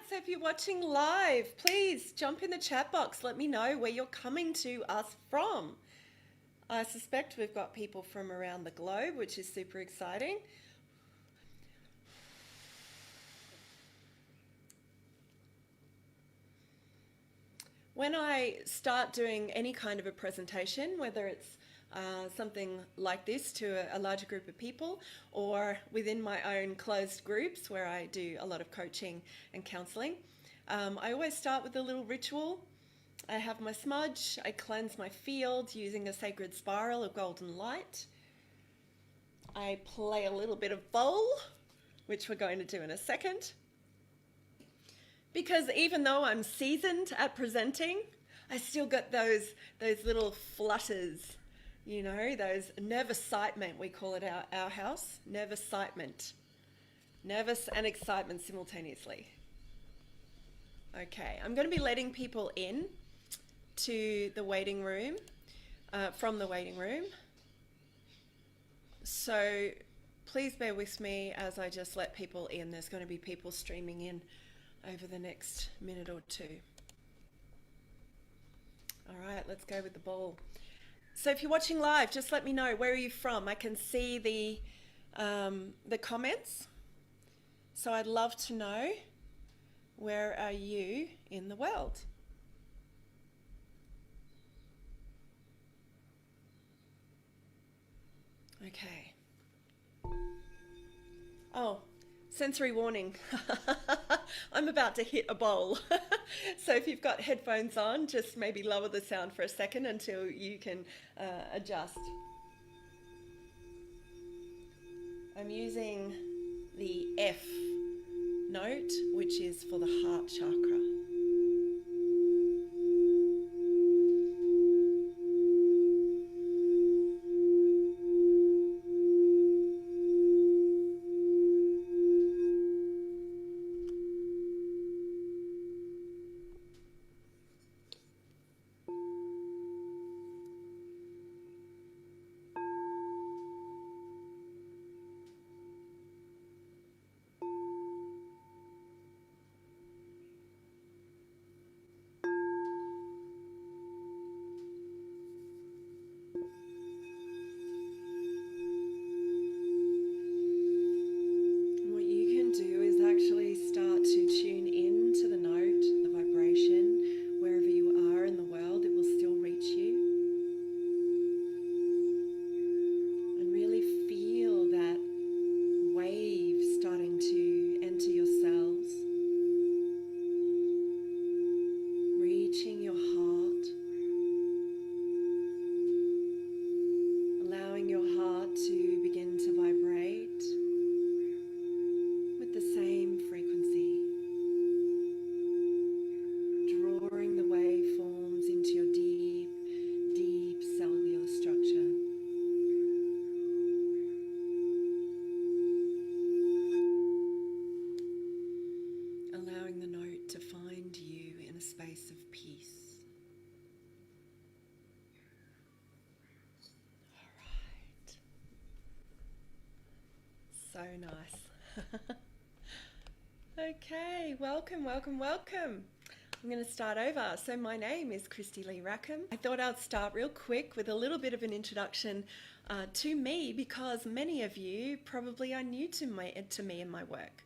So if you're watching live, please jump in the chat box. Let me know where you're coming to us from. I suspect we've got people from around the globe, which is super exciting. When I start doing any kind of a presentation, whether it's something like this to a larger group of people or within my own closed groups where I do a lot of coaching and counseling, I always start with a little ritual. I have my smudge, I cleanse my field using a sacred spiral of golden light. I play a little bit of bowl, which we're going to do in a second. Because even though I'm seasoned at presenting, I still got those little flutters, you know, those nervous-citement, we call it our house, nervous-citement. Nervous and excitement simultaneously. Okay, I'm going to be letting people in to the waiting room, from the waiting room. So please bear with me as I just let people in. There's going to be people streaming in over the next minute or two. All right, let's go with the ball. So if you're watching live, just let me know, where are you from? I can see the comments. So I'd love to know, where are you in the world? Okay. Oh, sensory warning. I'm about to hit a bowl. So if you've got headphones on, just maybe lower the sound for a second until you can adjust. I'm using the F note, which is for the heart chakra. So nice. Okay, welcome. I'm going to start over. So my name is Kristy Lee Rackham. I thought I'd start real quick with a little bit of an introduction to me, because many of you probably are new to me and my work.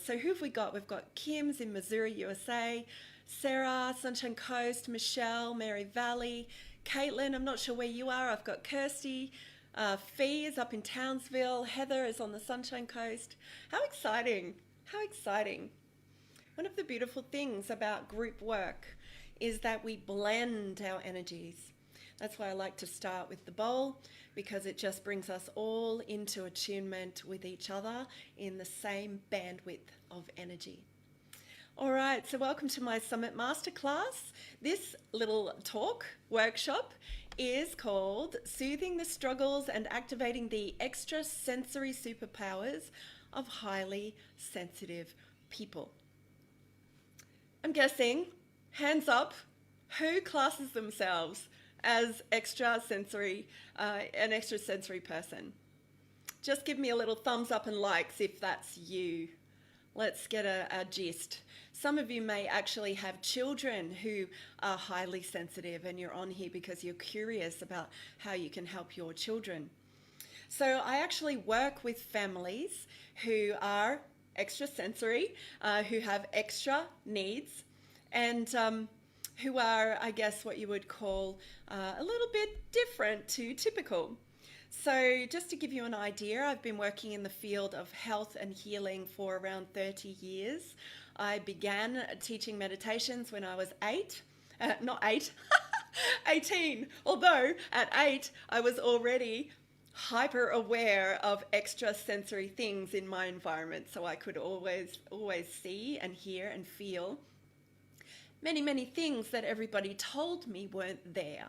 So who have we got? We've got Kim's in Missouri, USA, Sarah, Sunshine Coast, Michelle, Mary Valley, Caitlin, I'm not sure where you are. I've got Kirsty. Fee is up in Townsville. Heather is on the Sunshine Coast. How exciting. How exciting. One of the beautiful things about group work is that we blend our energies. That's why I like to start with the bowl, because it just brings us all into attunement with each other in the same bandwidth of energy. All right, so welcome to my Summit Masterclass. This little talk workshop is called Soothing the Struggles and Activating the Extrasensory Superpowers of Highly Sensitive People. I'm guessing, hands up, who classes themselves as extrasensory, an extrasensory person? Just give me a little thumbs up and likes if that's you. let's get a gist. Some of you may actually have children who are highly sensitive, and you're on here because you're curious about how you can help your children. So I actually work with families who are extrasensory, who have extra needs, and who are, I guess, what you would call a little bit different to typical. So just to give you an idea, I've been working in the field of health and healing for around 30 years. I began teaching meditations when I was 18, although at 8 I was already hyper aware of extrasensory things in my environment, so I could always see and hear and feel many things that everybody told me weren't there.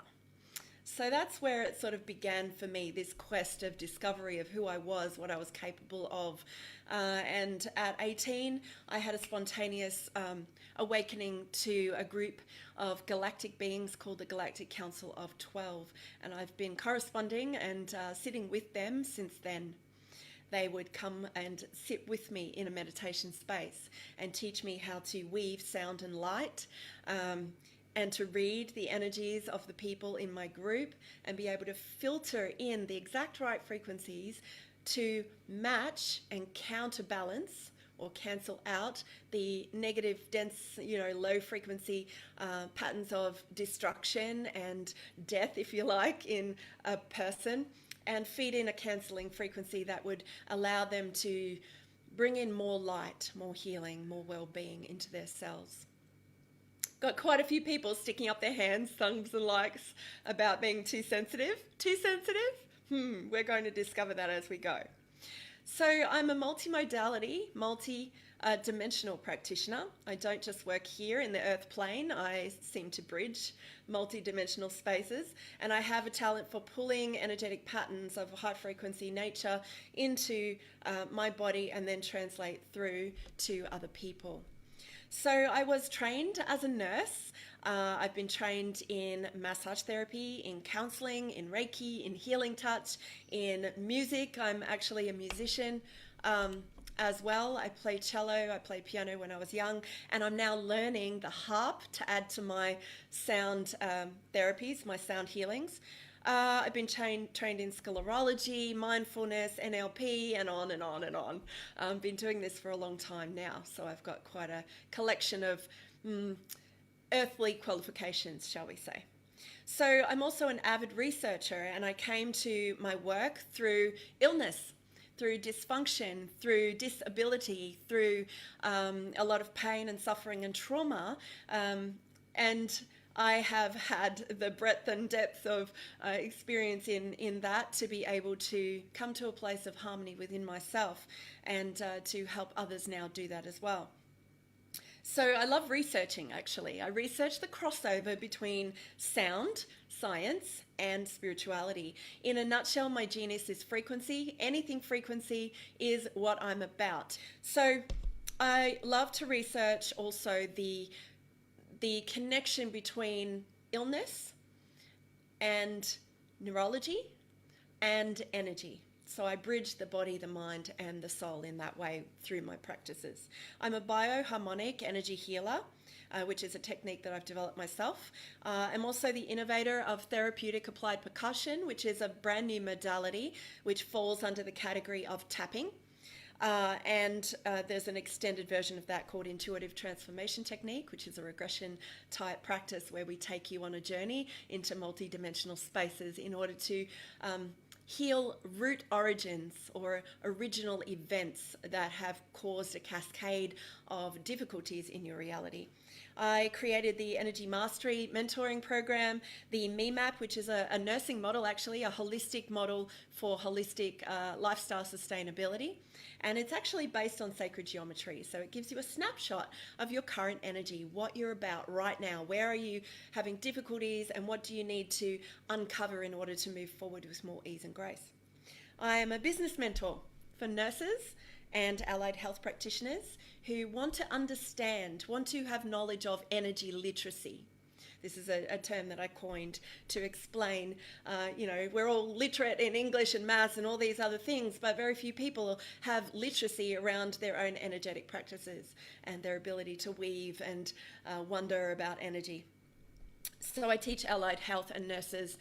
So that's where it sort of began for me, this quest of discovery of who I was, what I was capable of. And at 18, I had a spontaneous awakening to a group of galactic beings called the Galactic Council of 12. And I've been corresponding and sitting with them since then. They would come and sit with me in a meditation space and teach me how to weave sound and light, and to read the energies of the people in my group and be able to filter in the exact right frequencies to match and counterbalance or cancel out the negative, dense, low frequency patterns of destruction and death, if you like, in a person, and feed in a cancelling frequency that would allow them to bring in more light, more healing, more well-being into their cells. Got quite a few people sticking up their hands, thumbs and likes about being too sensitive. Too sensitive? We're going to discover that as we go. So I'm a multimodality, multi-dimensional practitioner. I don't just work here in the earth plane. I seem to bridge multi-dimensional spaces, and I have a talent for pulling energetic patterns of high frequency nature into my body and then translate through to other people. So I was trained as a nurse. I've been trained in massage therapy, in counseling, in Reiki, in healing touch, in music. I'm actually a musician as well. I played cello, I played piano when I was young, and I'm now learning the harp to add to my sound therapies, my sound healings. I've been trained in sclerology, mindfulness, NLP, and on and on and on. I've been doing this for a long time now, so I've got quite a collection of earthly qualifications, shall we say. So I'm also an avid researcher, and I came to my work through illness, through dysfunction, through disability, through a lot of pain and suffering and trauma, and I have had the breadth and depth of experience in that to be able to come to a place of harmony within myself and to help others now do that as well. So I love researching, actually. I research the crossover between sound, science, and spirituality. In a nutshell, my genius is frequency. Anything frequency is what I'm about. So I love to research also the connection between illness and neurology and energy. So I bridge the body, the mind, and the soul in that way through my practices. I'm a bioharmonic energy healer, which is a technique that I've developed myself. I'm also the innovator of therapeutic applied percussion, which is a brand new modality which falls under the category of tapping. And there's an extended version of that called intuitive transformation technique, which is a regression type practice where we take you on a journey into multidimensional spaces in order to heal root origins or original events that have caused a cascade of difficulties in your reality. I created the Energy Mastery mentoring program, the MeMap, which is a nursing model, actually, a holistic model for holistic lifestyle sustainability. And it's actually based on sacred geometry. So it gives you a snapshot of your current energy, what you're about right now, where are you having difficulties, and what do you need to uncover in order to move forward with more ease and grace. I am a business mentor for nurses and allied health practitioners who want to understand, want to have knowledge of energy literacy. This is a term that I coined to explain, we're all literate in English and maths and all these other things, but very few people have literacy around their own energetic practices and their ability to weave and wonder about energy. So I teach allied health and nurses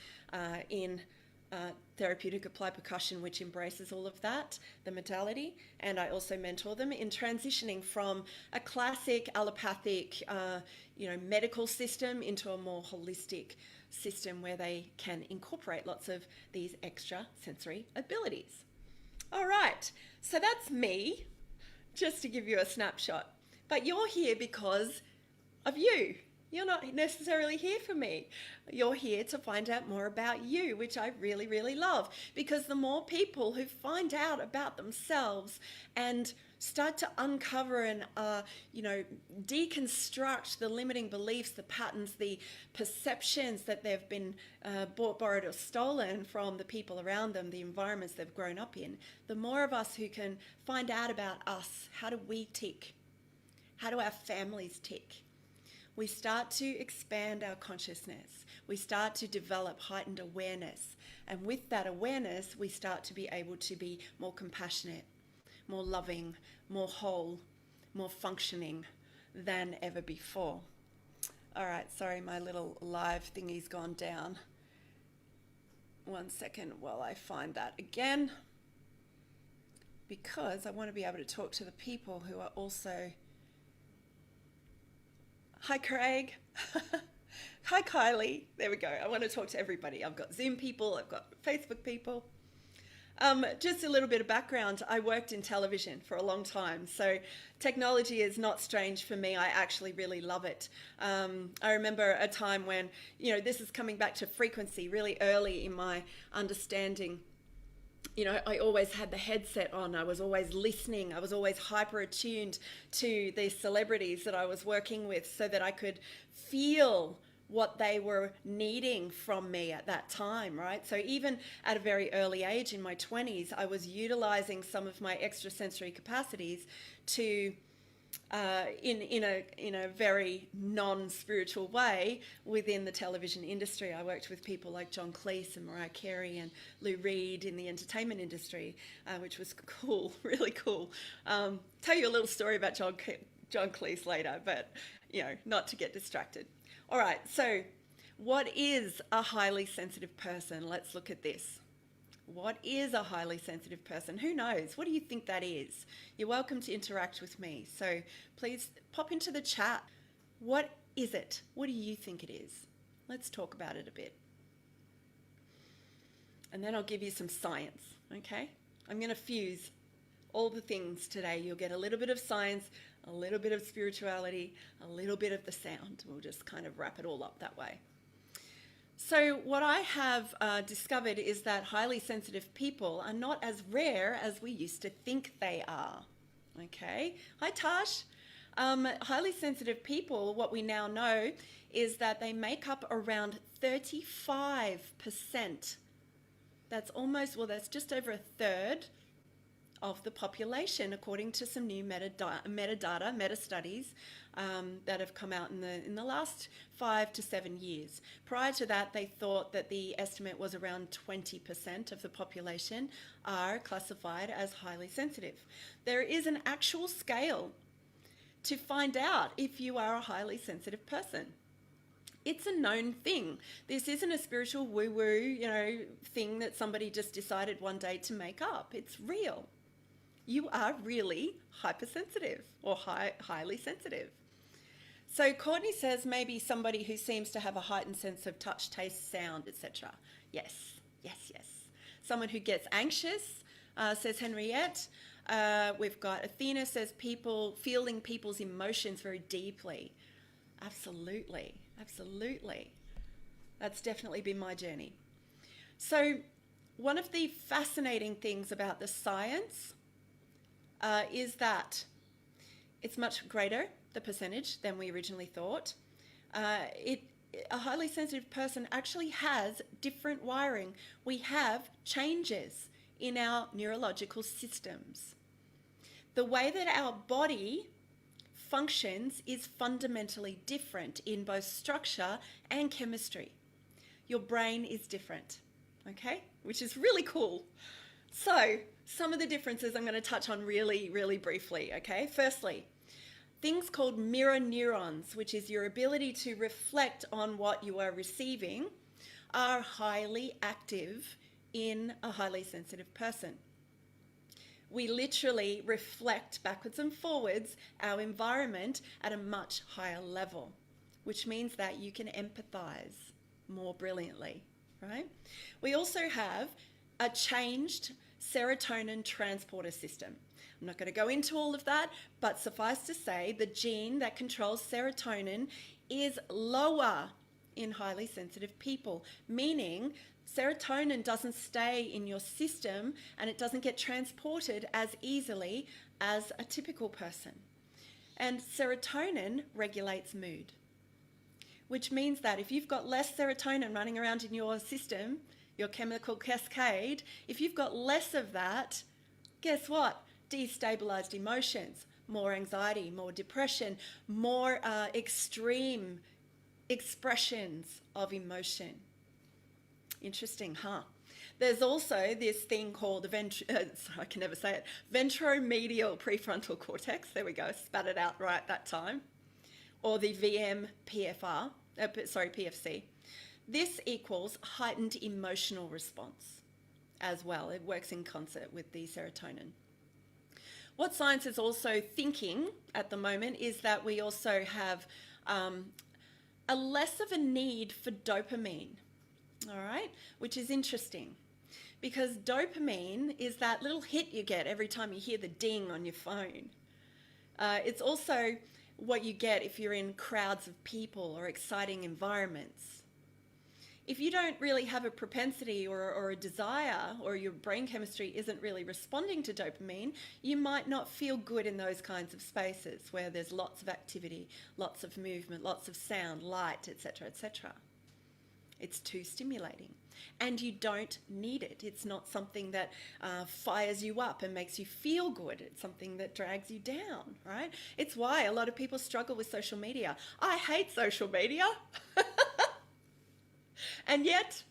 in therapeutic applied percussion, which embraces all of that, the modality, and I also mentor them in transitioning from a classic allopathic, medical system into a more holistic system where they can incorporate lots of these extra sensory abilities. All right, so that's me, just to give you a snapshot. But you're here because of you. You're not necessarily here for me. You're here to find out more about you, which I really, really love. Because the more people who find out about themselves and start to uncover and, deconstruct the limiting beliefs, the patterns, the perceptions that they've been bought, borrowed, or stolen from the people around them, the environments they've grown up in, the more of us who can find out about us. How do we tick? How do our families tick? We start to expand our consciousness. We start to develop heightened awareness. And with that awareness, we start to be able to be more compassionate, more loving, more whole, more functioning than ever before. All right, sorry, my little live thingy's gone down. 1 second while I find that again, because I want to be able to talk to the people who are also... Hi, Craig. Hi, Kylie. There we go. I want to talk to everybody. I've got Zoom people. I've got Facebook people. Just a little bit of background. I worked in television for a long time, so technology is not strange for me. I actually really love it. I remember a time when, this is coming back to frequency really early in my understanding. I always had the headset on. I was always listening. I was always hyper attuned to the celebrities that I was working with so that I could feel what they were needing from me at that time, right? So even at a very early age in my 20s, I was utilizing some of my extrasensory capacities to in a very non-spiritual way within the television industry. I worked with people like John Cleese and Mariah Carey and Lou Reed in the entertainment industry, which was cool, really cool. Tell you a little story about John Cleese later, but not to get distracted. All right, so what is a highly sensitive person? Let's look at this. What is a highly sensitive person? Who knows? What do you think that is? You're welcome to interact with me. So please pop into the chat. What is it? What do you think it is? Let's talk about it a bit. And then I'll give you some science, okay? I'm going to fuse all the things today. You'll get a little bit of science, a little bit of spirituality, a little bit of the sound. We'll just kind of wrap it all up that way. So what I have discovered is that highly sensitive people are not as rare as we used to think they are. Okay. Hi, Tash. Highly sensitive people, what we now know is that they make up around 35%. That's just over a third of the population, according to some new meta studies that have come out in the last 5 to 7 years. Prior to that, they thought that the estimate was around 20% of the population are classified as highly sensitive. There is an actual scale to find out if you are a highly sensitive person. It's a known thing. This isn't a spiritual woo-woo, thing that somebody just decided one day to make up. It's real. You are really hypersensitive or highly sensitive. So Courtney says maybe somebody who seems to have a heightened sense of touch, taste, sound, etc. Yes. Someone who gets anxious, says Henriette. We've got Athena says feeling people's emotions very deeply. Absolutely. That's definitely been my journey. So one of the fascinating things about the science is that it's much greater, the percentage, than we originally thought. A highly sensitive person actually has different wiring. We have changes in our neurological systems. The way that our body functions is fundamentally different in both structure and chemistry. Your brain is different, okay? Which is really cool. So, some of the differences I'm going to touch on really, really briefly, okay? Firstly, things called mirror neurons, which is your ability to reflect on what you are receiving, are highly active in a highly sensitive person. We literally reflect backwards and forwards our environment at a much higher level, which means that you can empathize more brilliantly, right? We also have a changed serotonin transporter system. I'm not going to go into all of that, but suffice to say, the gene that controls serotonin is lower in highly sensitive people, meaning serotonin doesn't stay in your system and it doesn't get transported as easily as a typical person. And serotonin regulates mood, which means that if you've got less serotonin running around in your system, your chemical cascade, if you've got less of that, guess what? Destabilized emotions, more anxiety, more depression, more extreme expressions of emotion. Interesting, huh? There's also this thing called the I can never say it, ventromedial prefrontal cortex. There we go, spat it out right that time. Or the PFC. This equals heightened emotional response as well. It works in concert with the serotonin. What science is also thinking at the moment is that we also have a less of a need for dopamine, all right, which is interesting because dopamine is that little hit you get every time you hear the ding on your phone. It's also what you get if you're in crowds of people or exciting environments. If you don't really have a propensity or a desire, or your brain chemistry isn't really responding to dopamine, you might not feel good in those kinds of spaces where there's lots of activity, lots of movement, lots of sound, light, etc., etc. It's too stimulating. And you don't need it. It's not something that fires you up and makes you feel good. It's something that drags you down, right? It's why a lot of people struggle with social media. I hate social media. And yet,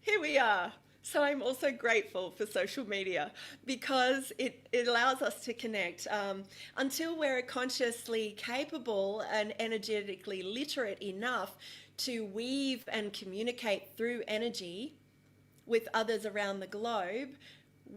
here we are. So I'm also grateful for social media because it allows us to connect. Until we're consciously capable and energetically literate enough to weave and communicate through energy with others around the globe,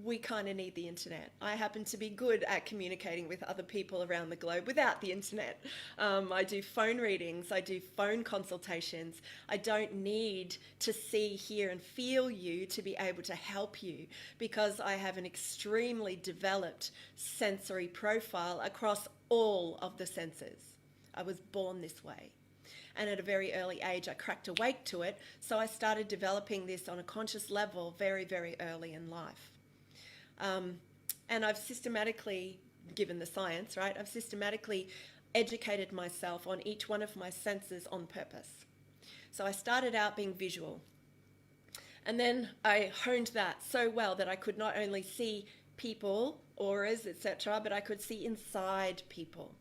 we kind of need the internet. I happen to be good at communicating with other people around the globe without the internet. I do phone readings, I do phone consultations. I don't need to see, hear and feel you to be able to help you because I have an extremely developed sensory profile across all of the senses. I was born this way. And at a very early age, I cracked awake to it. So I started developing this on a conscious level very, very early in life. And I've systematically, given the science, right, I've systematically educated myself on each one of my senses on purpose. So I started out being visual. And then I honed that so well that I could not only see people, auras, etc., but I could see inside people.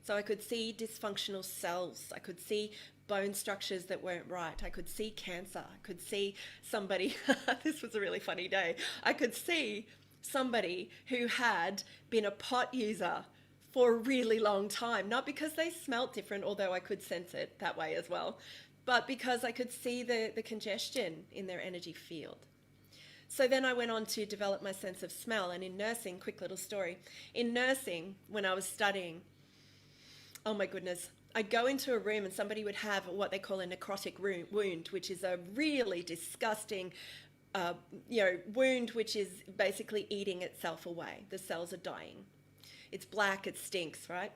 So I could see dysfunctional cells. I could see bone structures that weren't right. I could see cancer. I could see somebody, this was a really funny day. I could see somebody who had been a pot user for a really long time, not because they smelt different, although I could sense it that way as well, but because I could see the congestion in their energy field. So then I went on to develop my sense of smell. And in nursing, quick little story, in nursing, when I was studying, oh my goodness, I'd go into a room and somebody would have what they call a necrotic wound, which is a really disgusting wound which is basically eating itself away. The cells are dying. It's black, it stinks, right?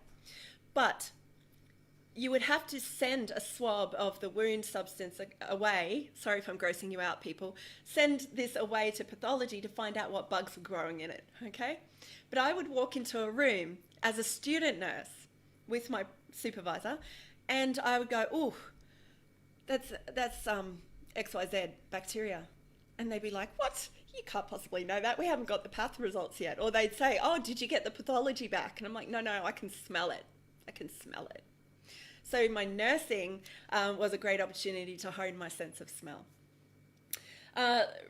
But you would have to send a swab of the wound substance away. Sorry if I'm grossing you out, people. Send this away to pathology to find out what bugs were growing in it, okay? But I would walk into a room as a student nurse with my supervisor, and I would go, "Ooh, that's XYZ bacteria." And they'd be like, "What? You can't possibly know that. We haven't got the path results yet." Or they'd say, "Oh, did you get the pathology back?" And I'm like, no, I can smell it. I can smell it. So my nursing was a great opportunity to hone my sense of smell.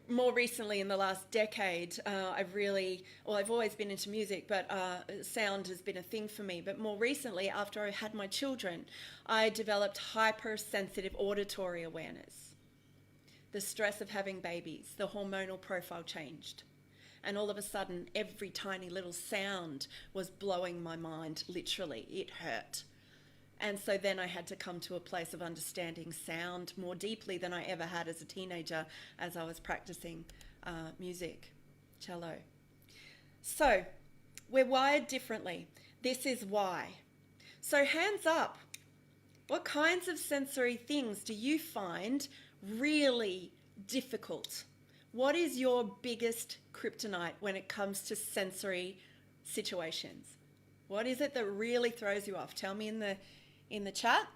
More recently, in the last decade, I've always been into music, but sound has been a thing for me. But more recently, after I had my children, I developed hypersensitive auditory awareness. The stress of having babies, the hormonal profile changed. And all of a sudden, every tiny little sound was blowing my mind, literally. It hurt. And so then I had to come to a place of understanding sound more deeply than I ever had as a teenager as I was practicing music, cello. So we're wired differently. This is why. So hands up. What kinds of sensory things do you find really difficult? What is your biggest kryptonite when it comes to sensory situations? What is it that really throws you off? Tell me in the chat.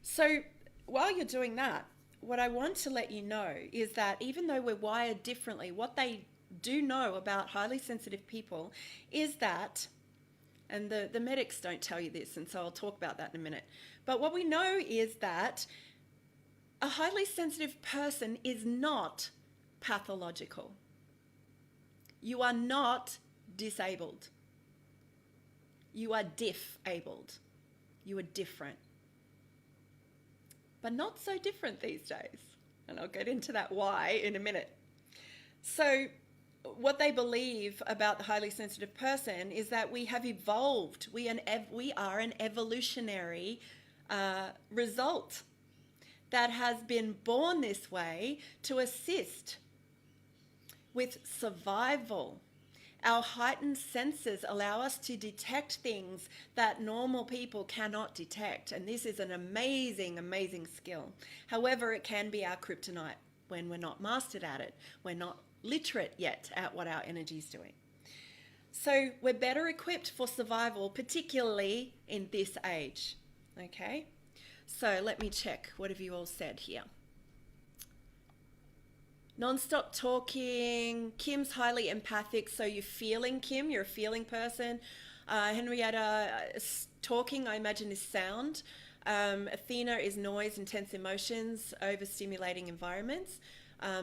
So while you're doing that, what I want to let you know is that even though we're wired differently, what they do know about highly sensitive people is that, and the medics don't tell you this, and so I'll talk about that in a minute, but what we know is that a highly sensitive person is not pathological. You are not disabled. You are diff-abled. You are different. But not so different these days. And I'll get into that why in a minute. So what they believe about the highly sensitive person is that we have evolved. We are an evolutionary result that has been born this way to assist with survival. Our heightened senses allow us to detect things that normal people cannot detect. And this is an amazing, amazing skill. However, it can be our kryptonite when we're not mastered at it. We're not literate yet at what our energy is doing. So we're better equipped for survival, particularly in this age. Okay? So let me check. What have you all said here? Non-stop talking. Kim's highly empathic, so you're feeling, Kim. You're a feeling person. Henrietta, talking, I imagine, is sound. Athena is noise, intense emotions, overstimulating environments.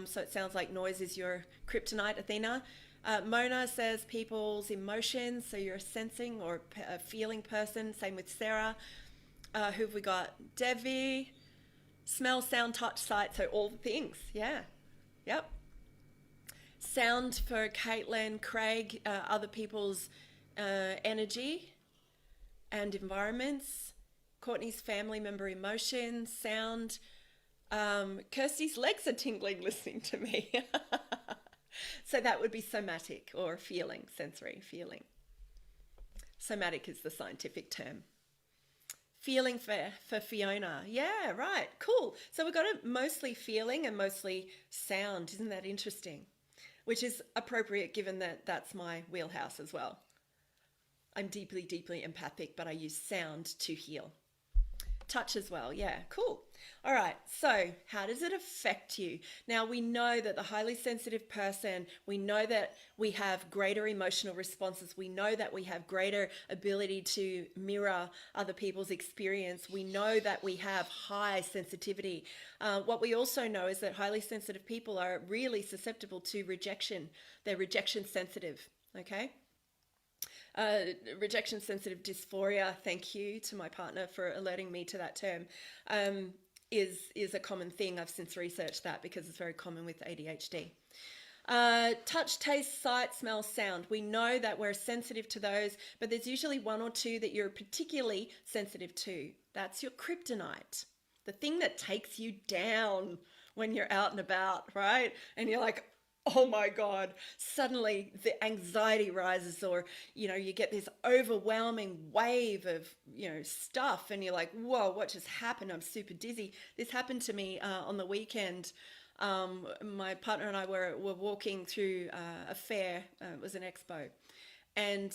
So it sounds like noise is your kryptonite, Athena. Mona says people's emotions, so you're a sensing or a feeling person. Same with Sarah. Who have we got? Devi. Smell, sound, touch, sight, so all the things. Yeah. Yep. Sound for Caitlin, Craig, other people's energy and environments. Courtney's family member emotions, sound. Kirsty's legs are tingling listening to me. So that would be somatic or feeling, sensory feeling. Somatic is the scientific term. Feeling for Fiona. Yeah, right. Cool. So we've got a mostly feeling and mostly sound. Isn't that interesting? Which is appropriate given that that's my wheelhouse as well. I'm deeply, deeply empathic, but I use sound to heal. Touch as well. Yeah, cool. All right. So how does it affect you? Now, we know that the highly sensitive person, we know that we have greater emotional responses. We know that we have greater ability to mirror other people's experience. We know that we have high sensitivity. What we also know is that highly sensitive people are really susceptible to rejection. They're rejection sensitive. Okay. Rejection sensitive dysphoria, thank you to my partner for alerting me to that term, is a common thing. I've since researched that because it's very common with ADHD. Touch, taste, sight, smell, sound. We know that we're sensitive to those, but there's usually one or two that you're particularly sensitive to. That's your kryptonite, the thing that takes you down when you're out and about, right? And you're like, oh my God, suddenly the anxiety rises, or, you get this overwhelming wave of, stuff, and you're like, whoa, what just happened? I'm super dizzy. This happened to me on the weekend. My partner and I were walking through a fair. It was an expo. And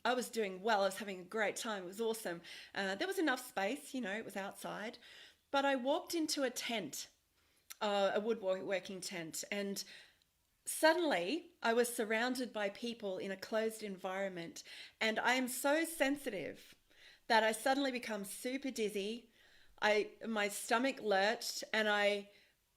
I was doing well. I was having a great time. It was awesome. There was enough space, it was outside. But I walked into a tent, a woodworking tent, and suddenly I was surrounded by people in a closed environment, and I am so sensitive that I suddenly become super dizzy. My stomach lurched and I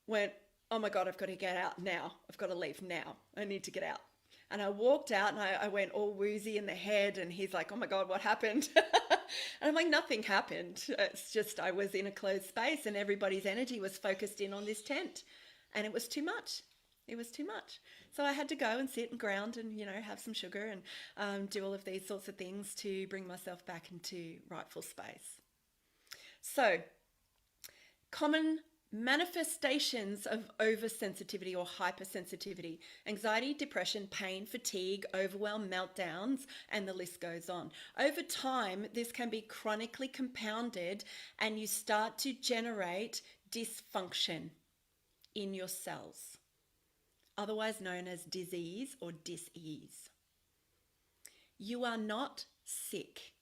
went, oh my God, I've got to get out now. I've got to leave now. I need to get out. And I walked out and I went all woozy in the head, and he's like, oh my God, what happened? And I'm like, nothing happened. It's just I was in a closed space and everybody's energy was focused in on this tent, and it was too much. It was too much. So I had to go and sit and ground and, have some sugar and do all of these sorts of things to bring myself back into rightful space. So, common manifestations of oversensitivity or hypersensitivity: anxiety, depression, pain, fatigue, overwhelm, meltdowns, and the list goes on. Over time, this can be chronically compounded and you start to generate dysfunction in your cells, otherwise known as disease or dis-ease. You are not sick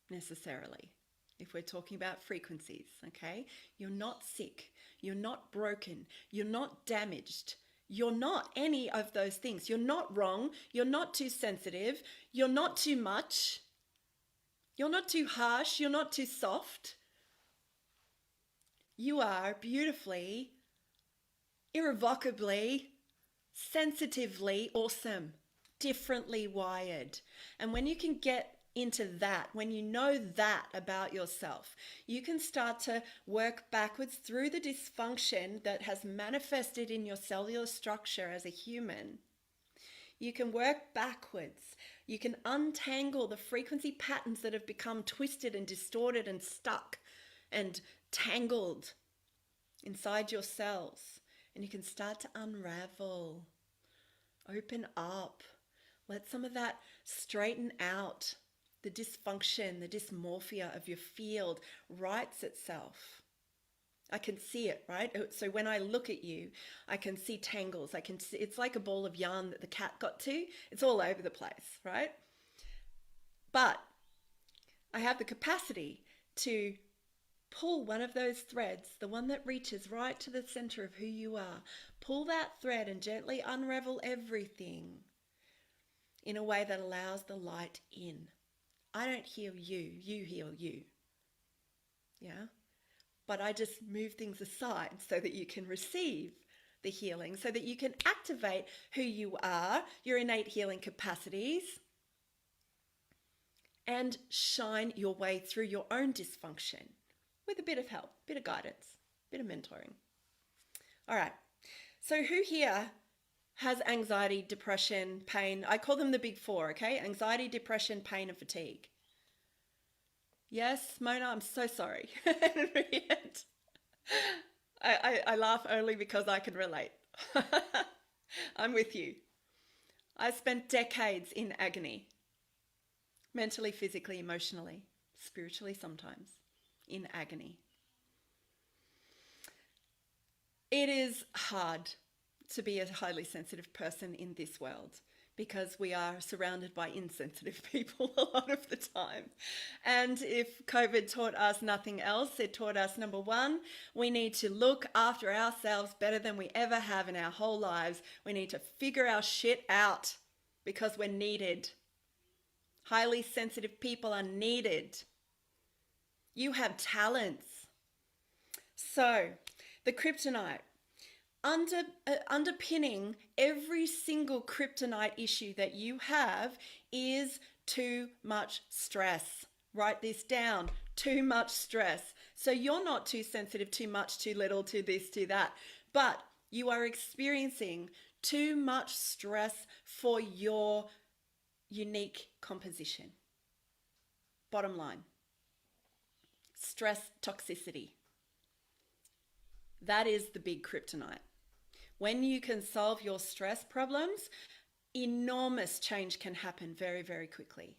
necessarily. If we're talking about frequencies, okay? You're not sick. You're not broken. You're not damaged. You're not any of those things. You're not wrong. You're not too sensitive. You're not too much. You're not too harsh. You're not too soft. You are beautifully, irrevocably, sensitively awesome, differently wired. And when you can get into that, when you know that about yourself, you can start to work backwards through the dysfunction that has manifested in your cellular structure as a human. You can work backwards. You can untangle the frequency patterns that have become twisted and distorted and stuck and tangled inside your cells. And you can start to unravel, open up, let some of that straighten out. The dysfunction, the dysmorphia of your field rights itself. I can see it, right? So when I look at you, I can see tangles. I can see, it's like a ball of yarn that the cat got to. It's all over the place, right? But I have the capacity to pull one of those threads, the one that reaches right to the center of who you are, pull that thread and gently unravel everything in a way that allows the light in. I don't heal you, you heal you. Yeah? But I just move things aside so that you can receive the healing, so that you can activate who you are, your innate healing capacities, and shine your way through your own dysfunction with a bit of help, a bit of guidance, a bit of mentoring. All right. So who here has anxiety, depression, pain? I call them the big four, okay? Anxiety, depression, pain, and fatigue. Yes, Mona, I'm so sorry. I laugh only because I can relate. I'm with you. I spent decades in agony, mentally, physically, emotionally, spiritually sometimes, in agony. It is hard to be a highly sensitive person in this world because we are surrounded by insensitive people a lot of the time. And if COVID taught us nothing else, it taught us, number one, we need to look after ourselves better than we ever have in our whole lives. We need to figure our shit out because we're needed. Highly sensitive people are needed. You have talents. So, the kryptonite. Underpinning every single kryptonite issue that you have is too much stress. Write this down. Too much stress. So you're not too sensitive, too much, too little, too this, too that. But you are experiencing too much stress for your unique composition. Bottom line. Stress toxicity. That is the big kryptonite. When you can solve your stress problems, enormous change can happen very, very quickly.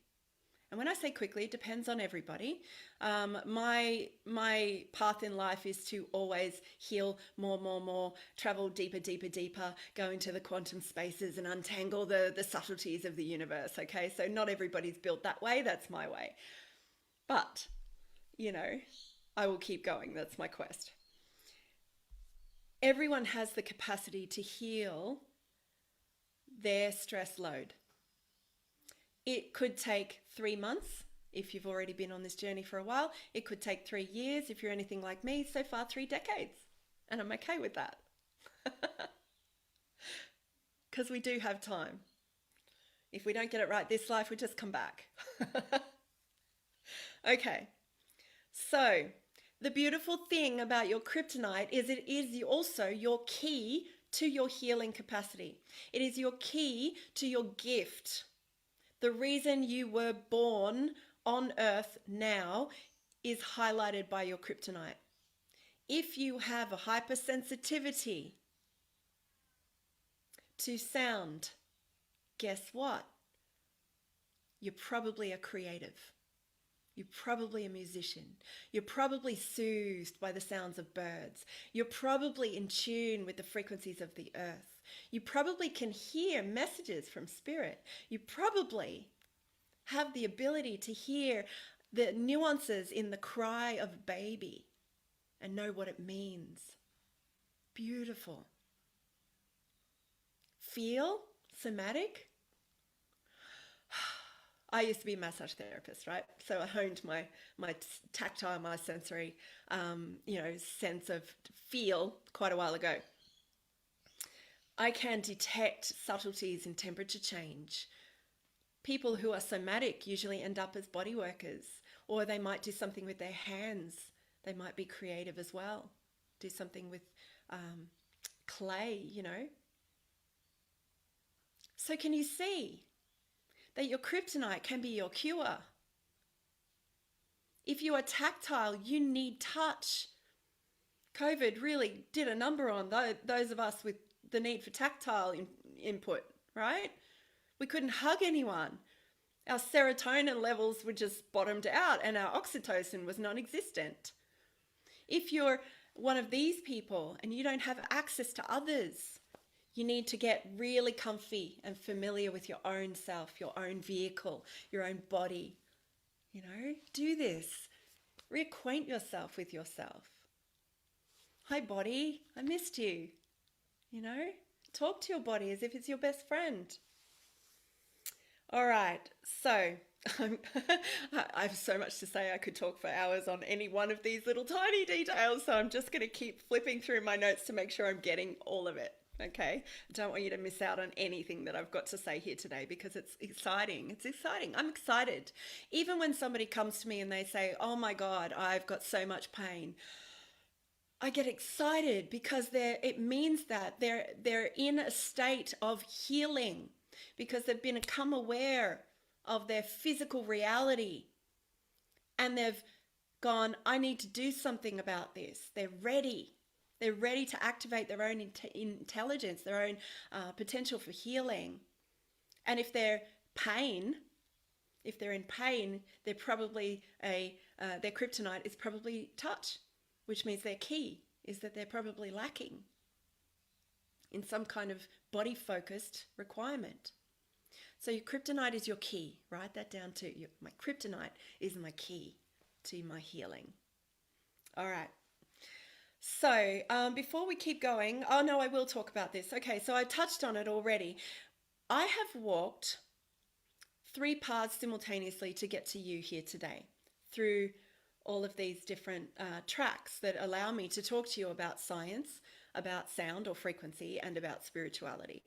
And when I say quickly, it depends on everybody. My path in life is to always heal more, travel deeper, go into the quantum spaces and untangle the subtleties of the universe, okay? So not everybody's built that way. That's my way. But, I will keep going. That's my quest. Everyone has the capacity to heal their stress load. It could take 3 months if you've already been on this journey for a while. It could take 3 years if you're anything like me. So far, 3 decades. And I'm okay with that. Because we do have time. If we don't get it right this life, we just come back. Okay. So the beautiful thing about your kryptonite is it is also your key to your healing capacity. It is your key to your gift. The reason you were born on earth now is highlighted by your kryptonite. If you have a hypersensitivity to sound, guess what? You're probably a creative. You're probably a musician. You're probably soothed by the sounds of birds. You're probably in tune with the frequencies of the earth. You probably can hear messages from spirit. You probably have the ability to hear the nuances in the cry of a baby and know what it means. Beautiful. Feel somatic. I used to be a massage therapist, right? So I honed my tactile, my sensory, sense of feel quite a while ago. I can detect subtleties in temperature change. People who are somatic usually end up as body workers, or they might do something with their hands. They might be creative as well. Do something with clay, So can you see that your kryptonite can be your cure? If you are tactile, you need touch. COVID really did a number on those of us with the need for tactile input, right? We couldn't hug anyone. Our serotonin levels were just bottomed out and our oxytocin was non-existent. If you're one of these people and you don't have access to others, you need to get really comfy and familiar with your own self, your own vehicle, your own body. Do this. Reacquaint yourself with yourself. Hi, body. I missed you. Talk to your body as if it's your best friend. All right. So I have so much to say. I could talk for hours on any one of these little tiny details. So I'm just going to keep flipping through my notes to make sure I'm getting all of it. Okay, I don't want you to miss out on anything that I've got to say here today because it's exciting. It's exciting. I'm excited. Even when somebody comes to me and they say, oh my God, I've got so much pain, I get excited because it means that they're in a state of healing because they've become aware of their physical reality and they've gone, I need to do something about this. They're ready. They're ready to activate their own intelligence, their own potential for healing. And if they're in pain, they're probably their kryptonite is probably touch, which means their key is that they're probably lacking in some kind of body-focused requirement. So your kryptonite is your key. Write that down too. My kryptonite is my key to my healing. All right. So before we keep going, I will talk about this. Okay, so I touched on it already. I have walked 3 paths simultaneously to get to you here today through all of these different tracks that allow me to talk to you about science, about sound or frequency, and about spirituality.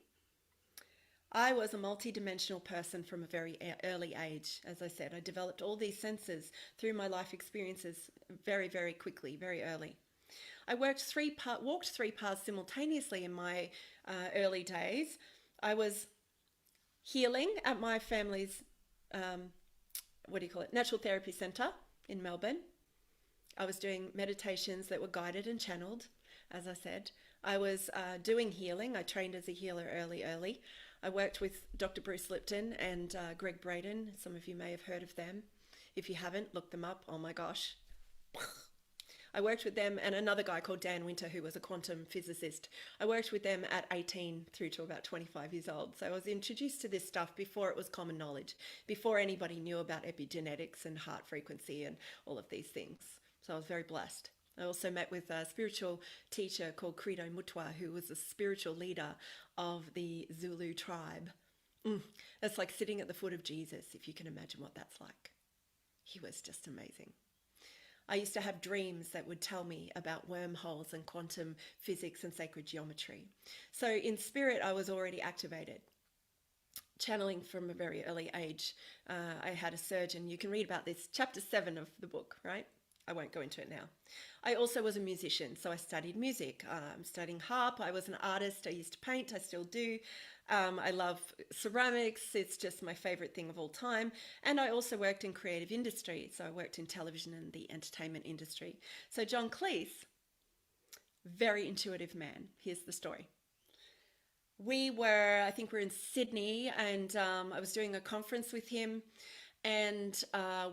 I was a multidimensional person from a very early age. As I said, I developed all these senses through my life experiences very, very quickly, very early. I walked 3 paths simultaneously in my early days. I was healing at my family's, natural therapy centre in Melbourne. I was doing meditations that were guided and channeled, as I said. I was doing healing. I trained as a healer early. I worked with Dr. Bruce Lipton and Greg Braden. Some of you may have heard of them. If you haven't, look them up. Oh my gosh. I worked with them and another guy called Dan Winter, who was a quantum physicist. I worked with them at 18 through to about 25 years old. So I was introduced to this stuff before it was common knowledge, before anybody knew about epigenetics and heart frequency and all of these things. So I was very blessed. I also met with a spiritual teacher called Credo Mutwa, who was a spiritual leader of the Zulu tribe. It's like sitting at the foot of Jesus, if you can imagine what that's like. He was just amazing. I used to have dreams that would tell me about wormholes and quantum physics and sacred geometry. So in spirit, I was already activated. Channeling from a very early age. I had a surgeon. You can read about this, chapter 7 of the book, right? I won't go into it now. I also was a musician, so I studied music. I'm studying harp. I was an artist. I used to paint. I still do. I love ceramics. It's just my favorite thing of all time. And I also worked in creative industry. So I worked in television and the entertainment industry. So John Cleese, very intuitive man. Here's the story. I think we're in Sydney, and I was doing a conference with him, and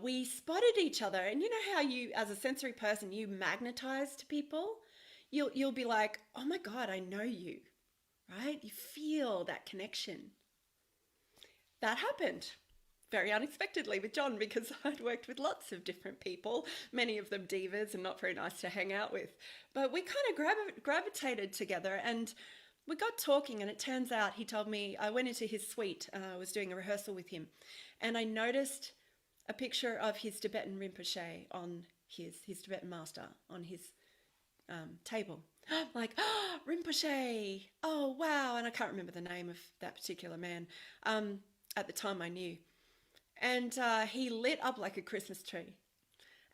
we spotted each other. And you know how you, as a sensory person, you magnetize to people? You'll be like, oh my God, I know you, right? You feel that connection. That happened very unexpectedly with John, because I'd worked with lots of different people, many of them divas and not very nice to hang out with. But we kind of gravitated together, and we got talking, and it turns out he told me, I went into his suite, I was doing a rehearsal with him, and I noticed a picture of his Tibetan Rinpoche on his Tibetan master on his table. Like, oh, Rinpoche, oh wow, and I can't remember the name of that particular man. At the time I knew. And he lit up like a Christmas tree.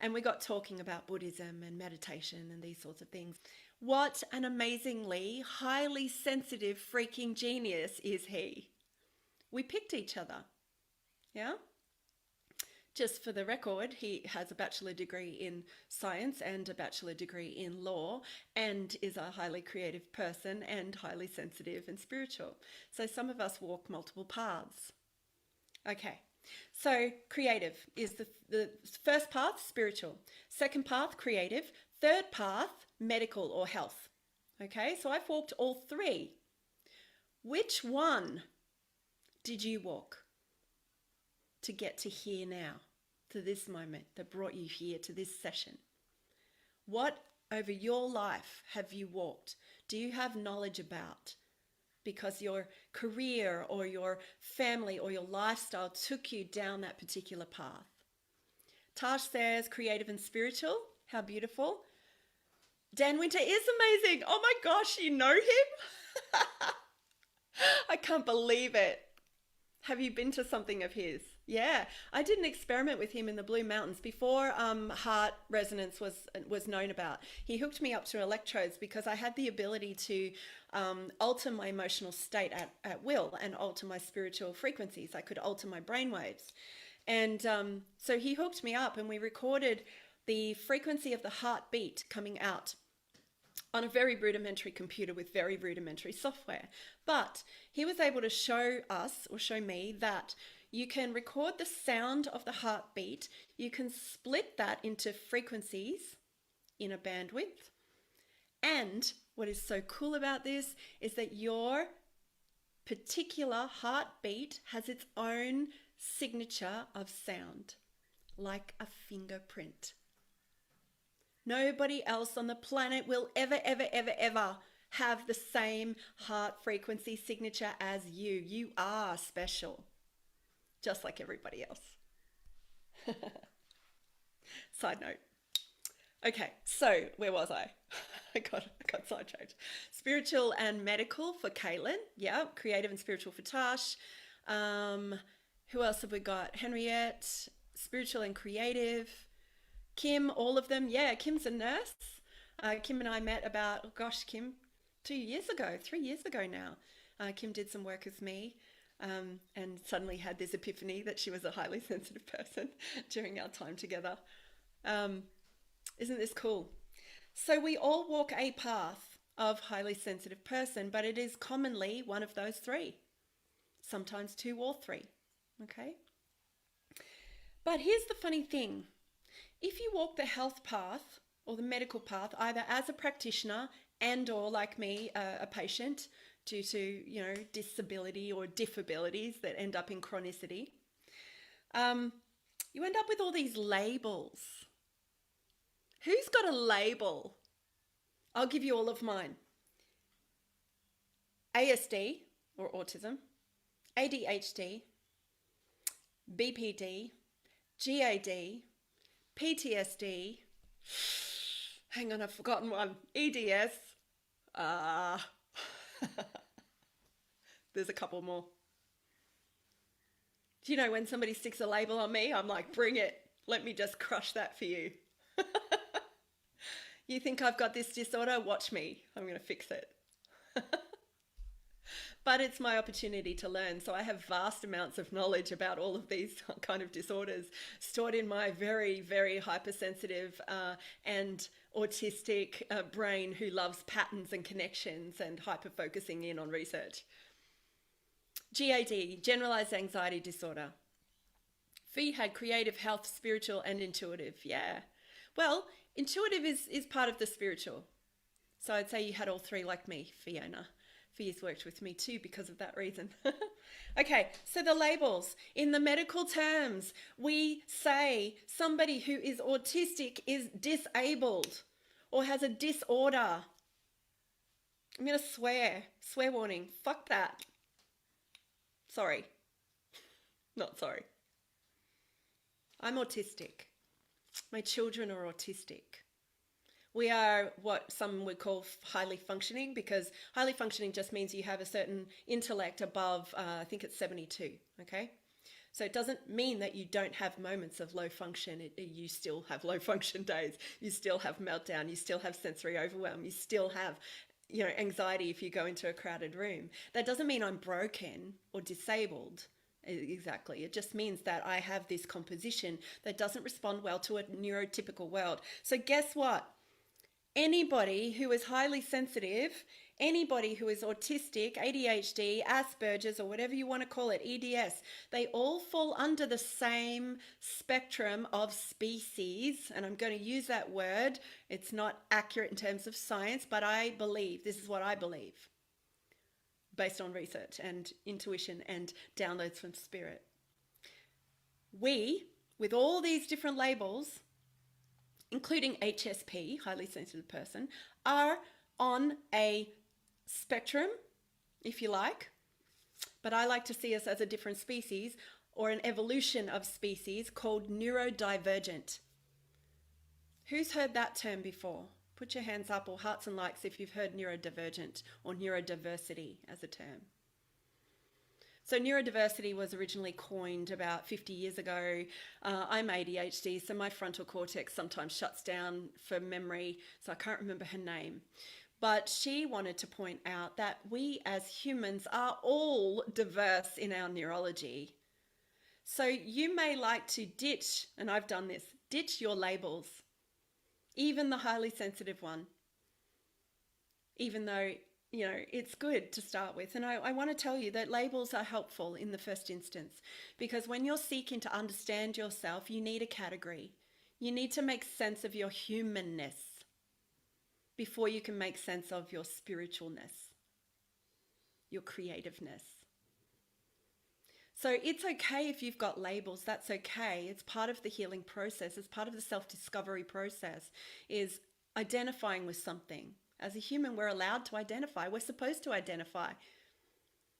And we got talking about Buddhism and meditation and these sorts of things. What an amazingly highly sensitive freaking genius is he. We picked each other. Yeah? Just for the record, he has a bachelor degree in science and a bachelor degree in law, and is a highly creative person and highly sensitive and spiritual. So some of us walk multiple paths. Okay. So creative is the first path, spiritual. Second path, creative. Third path, medical or health. Okay, so I've walked all three. Which one did you walk to get to here now, to this moment that brought you here to this session? What over your life have you walked? Do you have knowledge about? Because your career or your family or your lifestyle took you down that particular path. Tash says creative and spiritual. How beautiful. Dan Winter is amazing. Oh my gosh, you know him? I can't believe it. Have you been to something of his? Yeah, I did an experiment with him in the Blue Mountains before heart resonance was known about. He hooked me up to electrodes because I had the ability to alter my emotional state at will and alter my spiritual frequencies. I could alter my brainwaves. And so he hooked me up, and we recorded the frequency of the heartbeat coming out on a very rudimentary computer with very rudimentary software. But he was able to show us, or show me, that you can record the sound of the heartbeat. You can split that into frequencies in a bandwidth. And what is so cool about this is that your particular heartbeat has its own signature of sound, like a fingerprint. Nobody else on the planet will ever have the same heart frequency signature as you. You are special, just like everybody else. Side note. Okay, so where was I? I got sidetracked. Spiritual and medical for Caitlin. Yeah, creative and spiritual for Tash. Who else have we got? Henriette, spiritual and creative. Kim, all of them. Yeah, Kim's a nurse. Kim and I met about, 3 years ago now. Kim did some work with me and suddenly had this epiphany that she was a highly sensitive person during our time together. Isn't this cool? So we all walk a path of highly sensitive person, but it is commonly one of those three, sometimes two or three. Okay. But here's the funny thing. If you walk the health path or the medical path, either as a practitioner and or like me, a patient due to, disability or diffabilities that end up in chronicity, you end up with all these labels. Who's got a label? I'll give you all of mine. ASD, or autism, ADHD, BPD, GAD, PTSD, hang on, I've forgotten one, EDS, there's a couple more. Do you know when somebody sticks a label on me, I'm like, bring it, let me just crush that for you. You think I've got this disorder? Watch me, I'm going to fix it. But it's my opportunity to learn. So I have vast amounts of knowledge about all of these kind of disorders stored in my very, very hypersensitive and autistic brain who loves patterns and connections and hyper-focusing in on research. GAD, generalized anxiety disorder. Fee had creative, health, spiritual, and intuitive. Yeah. Well, intuitive is part of the spiritual. So I'd say you had all three like me, Fiona. Fee's worked with me too because of that reason. Okay, so the labels. In the medical terms, we say somebody who is autistic is disabled or has a disorder. I'm going to swear. Swear warning. Fuck that. Sorry. Not sorry. I'm autistic. My children are autistic. We are what some would call highly functioning, because highly functioning just means you have a certain intellect above, I think it's 72, okay? So it doesn't mean that you don't have moments of low function. You still have low function days. You still have meltdown. You still have sensory overwhelm. You still have, anxiety if you go into a crowded room. That doesn't mean I'm broken or disabled. Exactly. It just means that I have this composition that doesn't respond well to a neurotypical world. So guess what? Anybody who is highly sensitive, anybody who is autistic, ADHD, Asperger's, or whatever you want to call it, EDS, they all fall under the same spectrum of species. And I'm going to use that word. It's not accurate in terms of science, but this is what I believe, based on research and intuition and downloads from spirit. We, with all these different labels, including HSP, highly sensitive person, are on a spectrum, if you like, but I like to see us as a different species or an evolution of species called neurodivergent. Who's heard that term before? Put your hands up or hearts and likes if you've heard neurodivergent or neurodiversity as a term. So neurodiversity was originally coined about 50 years ago. I'm ADHD, so my frontal cortex sometimes shuts down for memory, so I can't remember her name. But she wanted to point out that we as humans are all diverse in our neurology. So you may like to ditch, and I've done this, ditch your labels, even the highly sensitive one, even though it's good to start with. And I want to tell you that labels are helpful in the first instance, because when you're seeking to understand yourself, you need a category. You need to make sense of your humanness before you can make sense of your spiritualness, your creativeness. So it's okay if you've got labels, that's okay. It's part of the healing process. It's part of the self-discovery process, is identifying with something. As a human, we're allowed to identify. We're supposed to identify.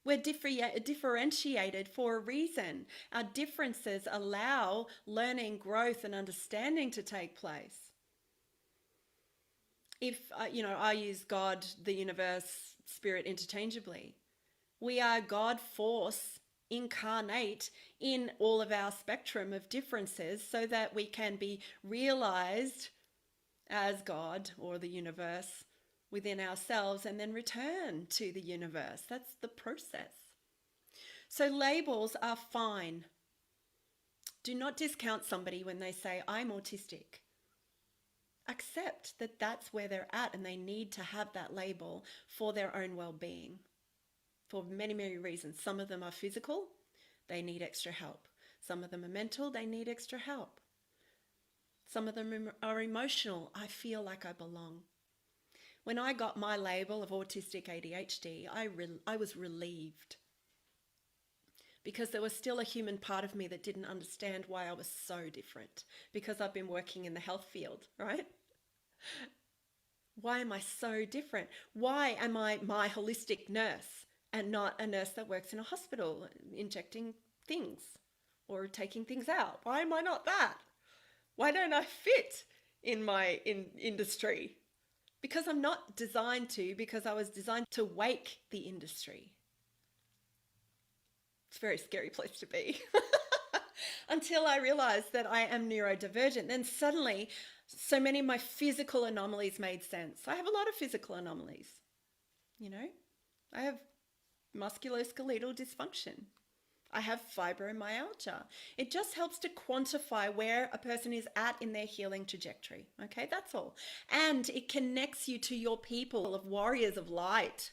We're differentiated for a reason. Our differences allow learning, growth, and understanding to take place. If, I use God, the universe, spirit interchangeably. We are God force incarnate in all of our spectrum of differences so that we can be realized as God or the universe within ourselves and then return to the universe. That's the process. So labels are fine. Do not discount somebody when they say, I'm autistic. Accept that that's where they're at and they need to have that label for their own well-being for many, many reasons. Some of them are physical. They need extra help. Some of them are mental. They need extra help. Some of them are emotional. I feel like I belong. When I got my label of autistic ADHD, I was relieved, because there was still a human part of me that didn't understand why I was so different, because I've been working in the health field, right? Why am I so different? Why am I my holistic nurse and not a nurse that works in a hospital injecting things or taking things out? Why am I not that? Why don't I fit in my industry? Because I'm not designed to, because I was designed to wake the industry. It's a very scary place to be. Until I realized that I am neurodivergent. Then suddenly, so many of my physical anomalies made sense. I have a lot of physical anomalies. You know, I have musculoskeletal dysfunction. I have fibromyalgia. It just helps to quantify where a person is at in their healing trajectory. Okay, that's all. And it connects you to your people of warriors of light.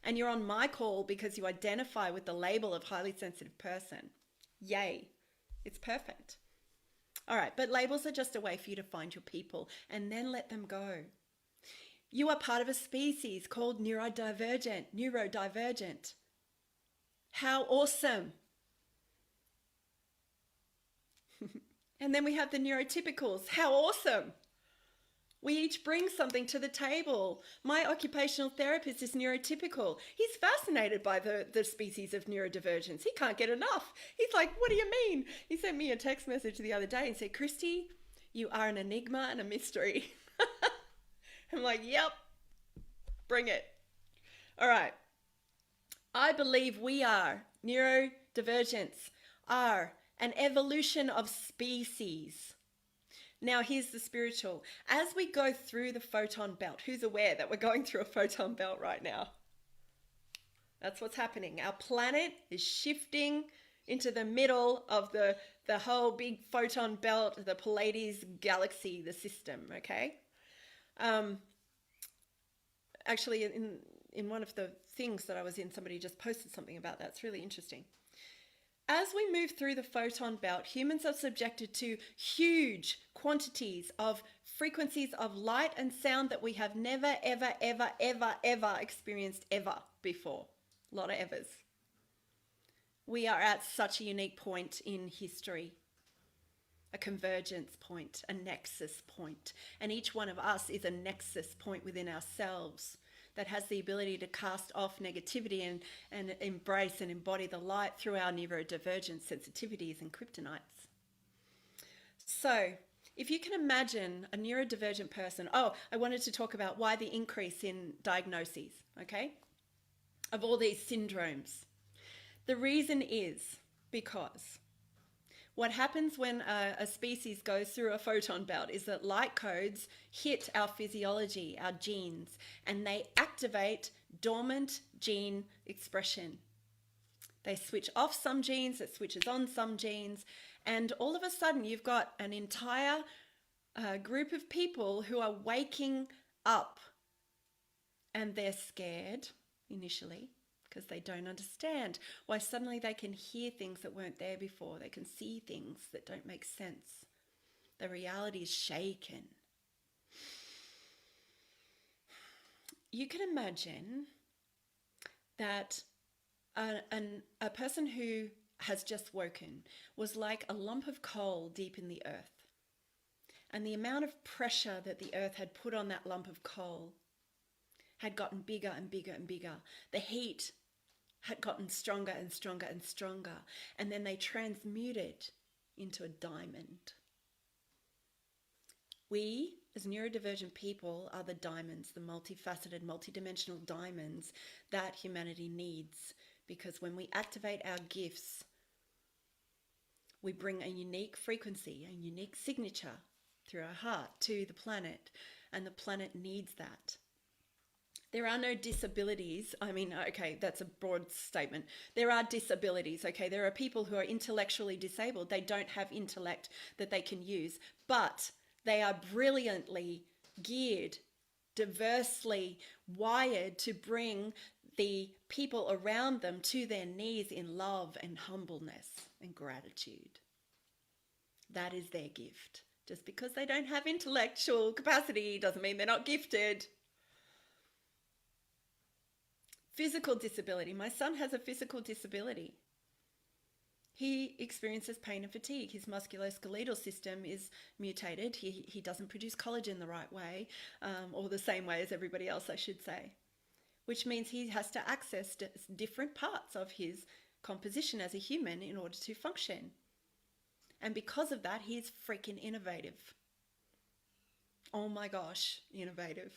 And you're on my call because you identify with the label of highly sensitive person. Yay. It's perfect. All right, but labels are just a way for you to find your people and then let them go. You are part of a species called neurodivergent. How awesome. And then we have the neurotypicals. How awesome. We each bring something to the table. My occupational therapist is neurotypical. He's fascinated by the species of neurodivergence. He can't get enough. He's like, what do you mean? He sent me a text message the other day and said, Kristy, you are an enigma and a mystery. I'm like, yep, bring it. All right. I believe we are, neurodivergence, are an evolution of species. Now, here's the spiritual. As we go through the photon belt, who's aware that we're going through a photon belt right now? That's what's happening. Our planet is shifting into the middle of the whole big photon belt, the Pleiades galaxy, the system, okay? Actually, in one of the things that I was in, somebody just posted something about that. It's really interesting. As we move through the photon belt, humans are subjected to huge quantities of frequencies of light and sound that we have never, ever, ever, ever, ever experienced ever before. A lot of evers. We are at such a unique point in history, a convergence point, a nexus point. And each one of us is a nexus point within ourselves that has the ability to cast off negativity and embrace and embody the light through our neurodivergent sensitivities and kryptonites. So if you can imagine a neurodivergent person, I wanted to talk about why the increase in diagnoses, okay, of all these syndromes. The reason is because what happens when a species goes through a photon belt is that light codes hit our physiology, our genes, and they activate dormant gene expression. They switch off some genes, it switches on some genes, and all of a sudden you've got an entire group of people who are waking up, and they're scared initially, because they don't understand why suddenly they can hear things that weren't there before. They can see things that don't make sense. The reality is shaken. You can imagine that a person who has just woken was like a lump of coal deep in the earth. And the amount of pressure that the earth had put on that lump of coal had gotten bigger and bigger and bigger. The heat had gotten stronger and stronger and stronger. And then they transmuted into a diamond. We, as neurodivergent people, are the diamonds, the multifaceted, multidimensional diamonds that humanity needs. Because when we activate our gifts, we bring a unique frequency, a unique signature through our heart to the planet. And the planet needs that. There are no disabilities. I mean, okay, that's a broad statement. There are disabilities, okay? There are people who are intellectually disabled. They don't have intellect that they can use, but they are brilliantly geared, diversely wired to bring the people around them to their knees in love and humbleness and gratitude. That is their gift. Just because they don't have intellectual capacity doesn't mean they're not gifted. Physical disability. My son has a physical disability. he experiences pain and fatigue. His musculoskeletal system is mutated. He doesn't produce collagen the right way, or the same way as everybody else, I should say, which means he has to access different parts of his composition as a human in order to function. And because of that, he's freaking innovative. Oh my gosh, innovative.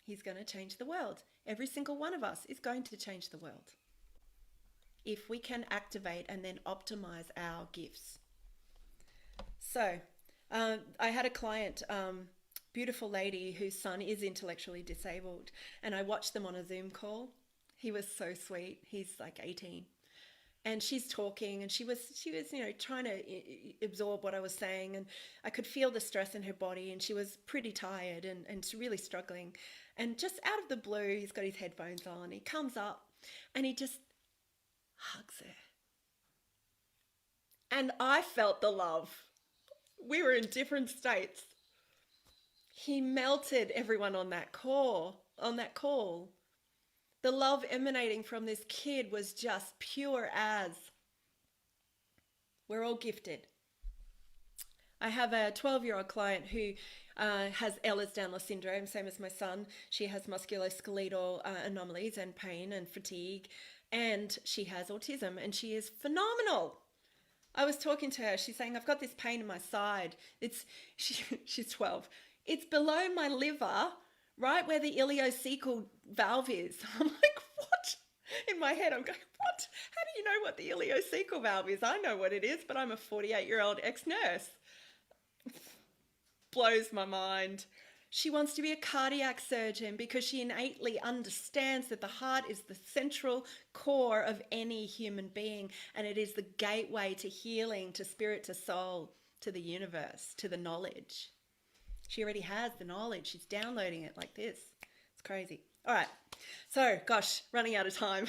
He's going to change the world. Every single one of us is going to change the world if we can activate and then optimize our gifts. So I had a client, beautiful lady whose son is intellectually disabled, and I watched them on a Zoom call. He was so sweet. He's like 18. And she's talking, and she was trying to absorb what I was saying, and I could feel the stress in her body, and she was pretty tired and really struggling. And just out of the blue, he's got his headphones on. He comes up and he just hugs her. And I felt the love. We were in different states. He melted everyone on that call. The love emanating from this kid was just pure as. We're all gifted. I have a 12-year-old client who has Ehlers-Danlos syndrome, same as my son. She has musculoskeletal anomalies and pain and fatigue, and she has autism, and she is phenomenal. I was talking to her. She's saying, I've got this pain in my side. She's 12. It's below my liver, right where the ileocecal valve is. I'm like, what? In my head, I'm going, what? How do you know what the ileocecal valve is? I know what it is, but I'm a 48-year-old ex-nurse. Blows my mind. She wants to be a cardiac surgeon because she innately understands that the heart is the central core of any human being, and it is the gateway to healing, to spirit, to soul, to the universe, to the knowledge. She already has the knowledge. She's downloading it like this. It's crazy. All right. So, gosh, running out of time.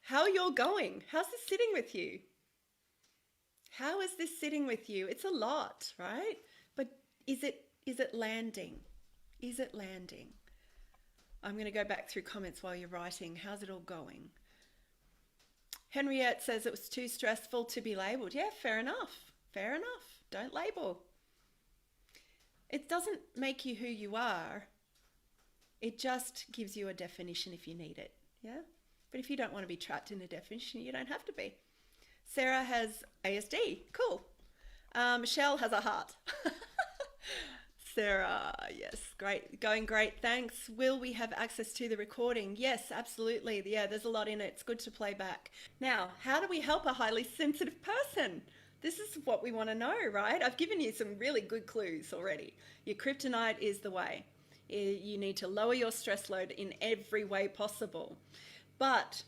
How are you all going? How's this sitting with you? How is this sitting with you? It's a lot, right? But is it landing? Is it landing? I'm going to go back through comments while you're writing. How's it all going? Henriette says it was too stressful to be labelled. Yeah, fair enough. Fair enough. Don't label. It doesn't make you who you are. It just gives you a definition if you need it. Yeah? But if you don't want to be trapped in a definition, you don't have to be. Sarah has ASD. Cool. Michelle has a heart. Sarah, yes, great. Going great. Thanks. Will we have access to the recording? Yes, absolutely. Yeah, there's a lot in it. It's good to play back. Now, how do we help a highly sensitive person? This is what we want to know, right? I've given you some really good clues already. Your kryptonite is the way. You need to lower your stress load in every way possible. But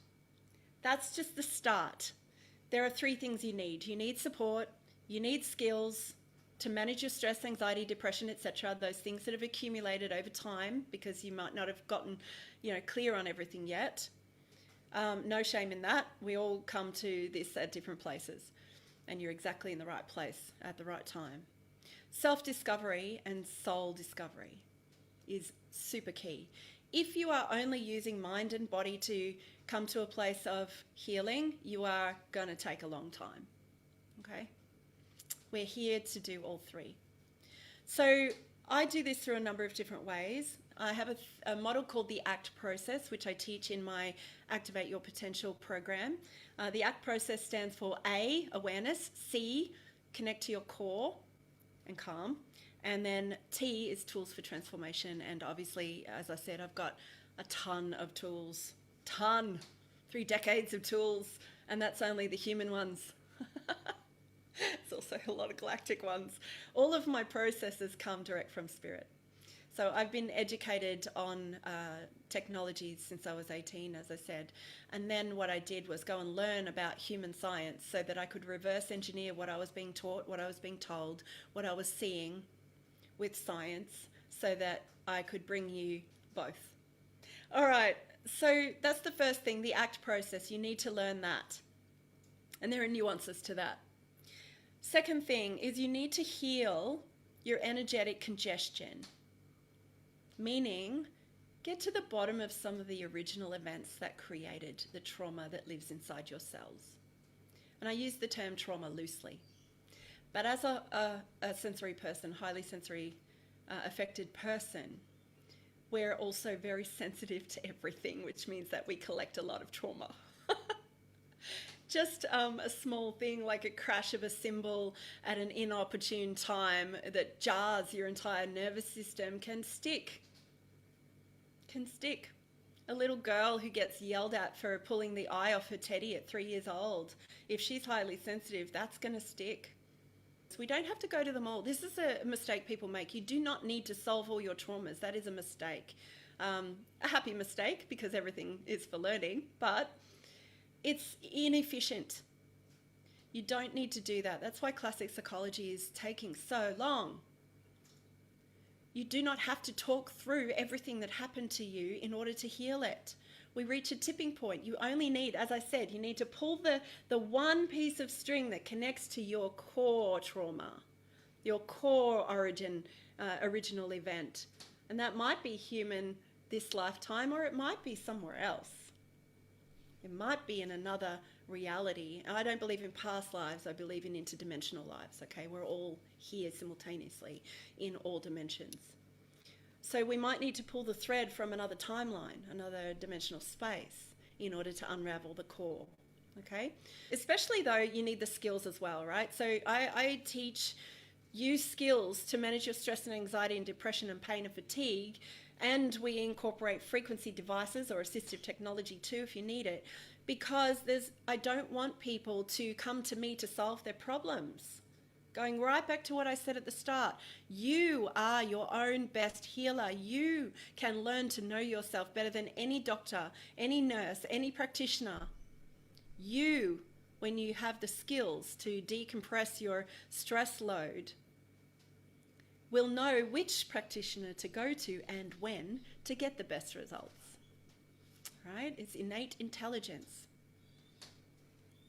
that's just the start. There are 3 things you need. You need support, you need skills to manage your stress, anxiety, depression, etc. Those things that have accumulated over time because you might not have gotten, clear on everything yet. No shame in that. We all come to this at different places, and you're exactly in the right place at the right time. Self-discovery and soul discovery is super key. If you are only using mind and body to come to a place of healing, you are going to take a long time. Okay? We're here to do all 3. So I do this through a number of different ways. I have a model called the ACT process, which I teach in my Activate Your Potential program. The ACT process stands for A, awareness, C, connect to your core and calm, and then T is tools for transformation. And obviously, as I said, I've got a ton of tools, 3 decades of tools, and that's only the human ones. There's also a lot of galactic ones. All of my processes come direct from spirit. So I've been educated on technologies since I was 18, as I said. And then what I did was go and learn about human science so that I could reverse engineer what I was being taught, what I was being told, what I was seeing with science so that I could bring you both. All right, so that's the first thing, the ACT process. You need to learn that. And there are nuances to that. Second thing is you need to heal your energetic congestion, meaning get to the bottom of some of the original events that created the trauma that lives inside your cells. And I use the term trauma loosely. But as a sensory person, highly sensory affected person, we're also very sensitive to everything, which means that we collect a lot of trauma. Just a small thing like a crash of a cymbal at an inopportune time that jars your entire nervous system can stick. A little girl who gets yelled at for pulling the eye off her teddy at 3 years old, if she's highly sensitive, that's going to stick. So we don't have to go to them all. This is a mistake people make. You do not need to solve all your traumas. That is a mistake. A happy mistake, because everything is for learning, but it's inefficient. You don't need to do that. That's why classic psychology is taking so long. You do not have to talk through everything that happened to you in order to heal it. We reach a tipping point. You only need, as I said, you need to pull the one piece of string that connects to your core trauma, your core original event. And that might be human this lifetime, or it might be somewhere else. It might be in another reality. I don't believe in past lives. I believe in interdimensional lives, okay? We're all here simultaneously in all dimensions. So we might need to pull the thread from another timeline, another dimensional space, in order to unravel the core, okay? Especially though, you need the skills as well, right? So I teach you skills to manage your stress and anxiety and depression and pain and fatigue. And we incorporate frequency devices or assistive technology too if you need it, because I don't want people to come to me to solve their problems. Going right back to what I said at the start, you are your own best healer. You can learn to know yourself better than any doctor, any nurse, any practitioner. You, when you have the skills to decompress your stress load, will know which practitioner to go to and when to get the best results, right? It's innate intelligence.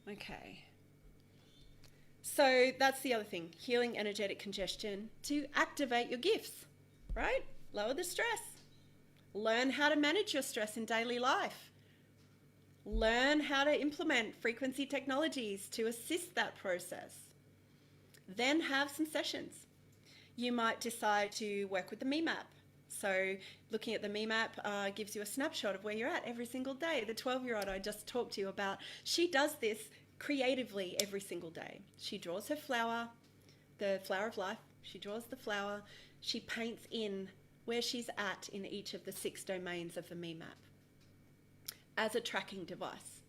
Okay. So that's the other thing, healing energetic congestion to activate your gifts, right? Lower the stress. Learn how to manage your stress in daily life. Learn how to implement frequency technologies to assist that process. Then have some sessions. You might decide to work with the me map. So looking at the me map gives you a snapshot of where you're at every single day. The 12-year-old I just talked to you about, she does this creatively every single day. She draws her flower, the flower of life. She draws the flower. She paints in where she's at in each of the 6 domains of the me map as a tracking device.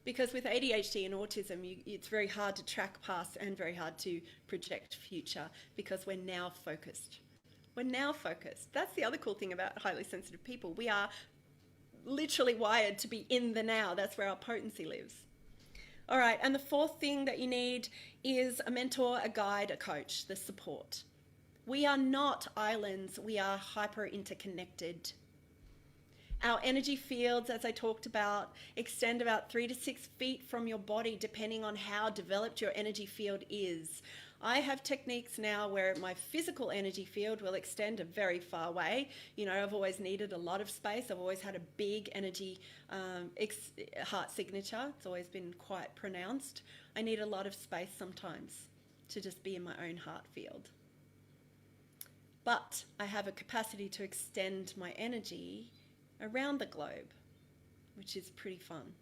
Because with ADHD and autism, it's very hard to track past and very hard to project future, because we're now focused. We're now focused. That's the other cool thing about highly sensitive people. We are literally wired to be in the now. That's where our potency lives. All right, and the fourth thing that you need is a mentor, a guide, a coach, the support. We are not islands. We are hyper interconnected. Our energy fields, as I talked about, extend about 3 to 6 feet from your body, depending on how developed your energy field is. I have techniques now where my physical energy field will extend a very far way. You know, I've always needed a lot of space. I've always had a big energy heart signature. It's always been quite pronounced. I need a lot of space sometimes to just be in my own heart field. But I have a capacity to extend my energy around the globe, which is pretty fun.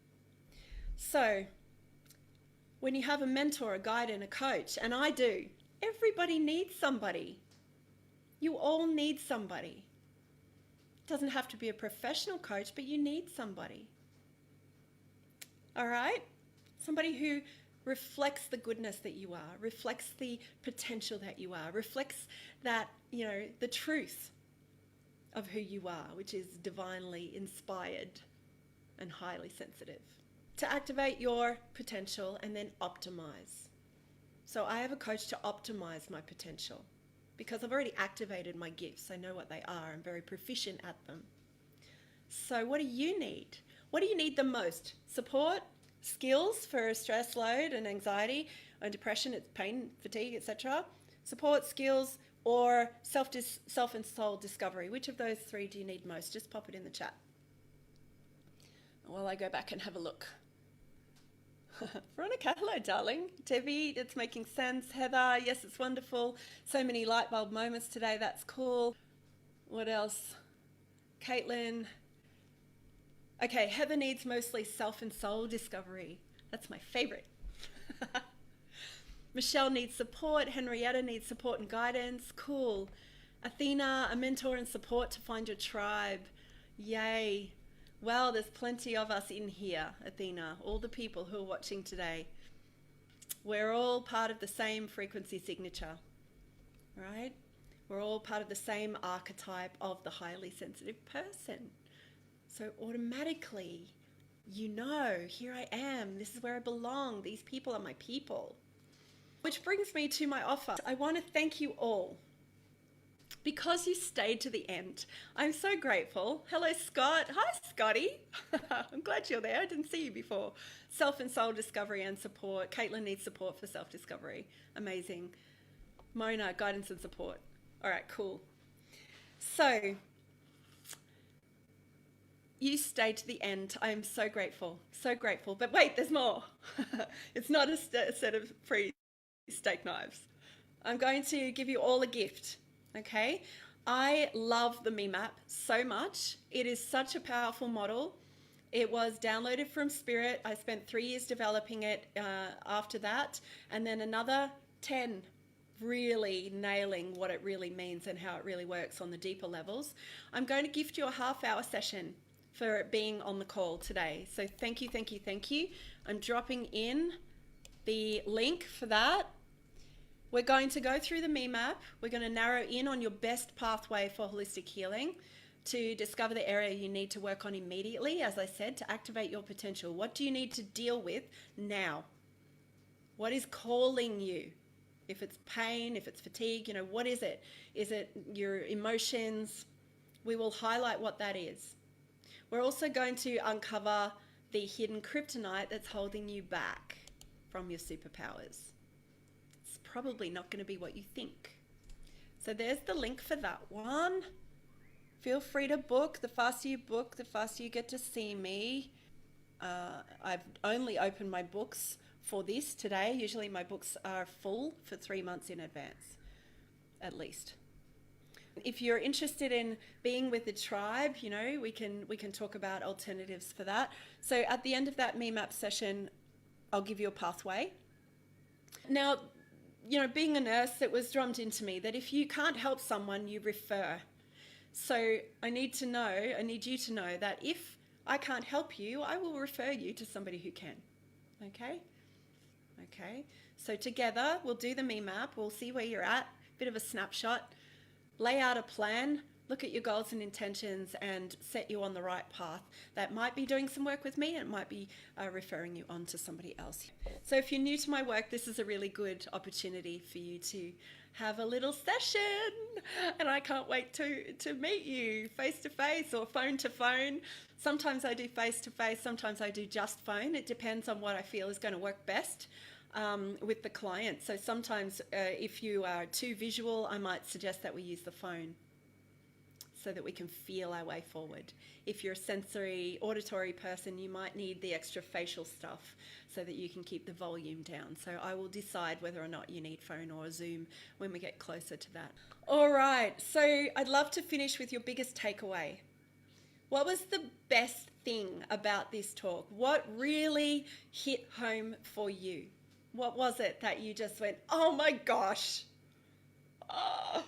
So when you have a mentor, a guide, and a coach, and I do, everybody needs somebody. You all need somebody. It doesn't have to be a professional coach, but you need somebody. All right? Somebody who reflects the goodness that you are, reflects the potential that you are, reflects that, you know, the truth of who you are, which is divinely inspired and highly sensitive. To activate your potential and then optimize. So I have a coach to optimize my potential because I've already activated my gifts. I know what they are. I'm very proficient at them. So what do you need? What do you need the most? Support, skills for stress load and anxiety and depression, it's pain, fatigue, etc. Support, skills, or self and soul discovery? Which of those three do you need most? Just pop it in the chat while I go back and have a look. Veronica, hello, darling. Debbie, it's making sense. Heather, yes, it's wonderful. So many light bulb moments today. That's cool. What else? Caitlin. Okay, Heather needs mostly self and soul discovery. That's my favorite. Michelle needs support. Henrietta needs support and guidance. Cool. Athena, a mentor and support to find your tribe. Yay. Well, there's plenty of us in here, Athena, all the people who are watching today. We're all part of the same frequency signature, right? We're all part of the same archetype of the highly sensitive person. So automatically, you know, here I am, this is where I belong, these people are my people. Which brings me to my offer. I want to thank you all because you stayed to the end. I'm so grateful. Hello, Scott. Hi, Scotty. I'm glad you're there. I didn't see you before. Self and soul discovery and support. Caitlin needs support for self-discovery. Amazing. Mona, guidance and support. All right, cool. So you stayed to the end. I am so grateful. So grateful. But wait, there's more. It's not a set of free steak knives. I'm going to give you all a gift. Okay, I love the Me Map so much. It is such a powerful model. It was downloaded from Spirit. I spent 3 years developing it after that, and then another 10 really nailing what it really means and how it really works on the deeper levels. I'm going to gift you a half-hour session for being on the call today. So thank you, thank you, thank you. I'm dropping in the link for that. We're going to go through the Me Map. We're going to narrow in on your best pathway for holistic healing to discover the area you need to work on immediately, as I said, to activate your potential. What do you need to deal with now? What is calling you? If it's pain, if it's fatigue, you know, what is it? Is it your emotions? We will highlight what that is. We're also going to uncover the hidden kryptonite that's holding you back from your superpowers. Probably not going to be what you think. So there's the link for that one. Feel free to book. The faster you book, the faster you get to see me. I've only opened my books for this today. Usually my books are full for 3 months in advance, at least. If you're interested in being with the tribe, you know, we can talk about alternatives for that. So at the end of that Me Map session, I'll give you a pathway. Now, you know, being a nurse, it was drummed into me that if you can't help someone, you refer. So I need you to know that if I can't help you, I will refer you to somebody who can. Okay? Okay. So together, we'll do the Me Map. We'll see where you're at, bit of a snapshot, lay out a plan, look at your goals and intentions and set you on the right path. That might be doing some work with me, and it might be referring you on to somebody else. So if you're new to my work, this is a really good opportunity for you to have a little session. And I can't wait to meet you face to face or phone to phone. Sometimes I do face to face, sometimes I do just phone. It depends on what I feel is going to work best with the client. So sometimes if you are too visual, I might suggest that we use the phone, so that we can feel our way forward. If you're a sensory, auditory person, you might need the extra facial stuff so that you can keep the volume down. So I will decide whether or not you need phone or Zoom when we get closer to that. All right, so I'd love to finish with your biggest takeaway. What was the best thing about this talk? What really hit home for you? What was it that you just went, oh my gosh, oh.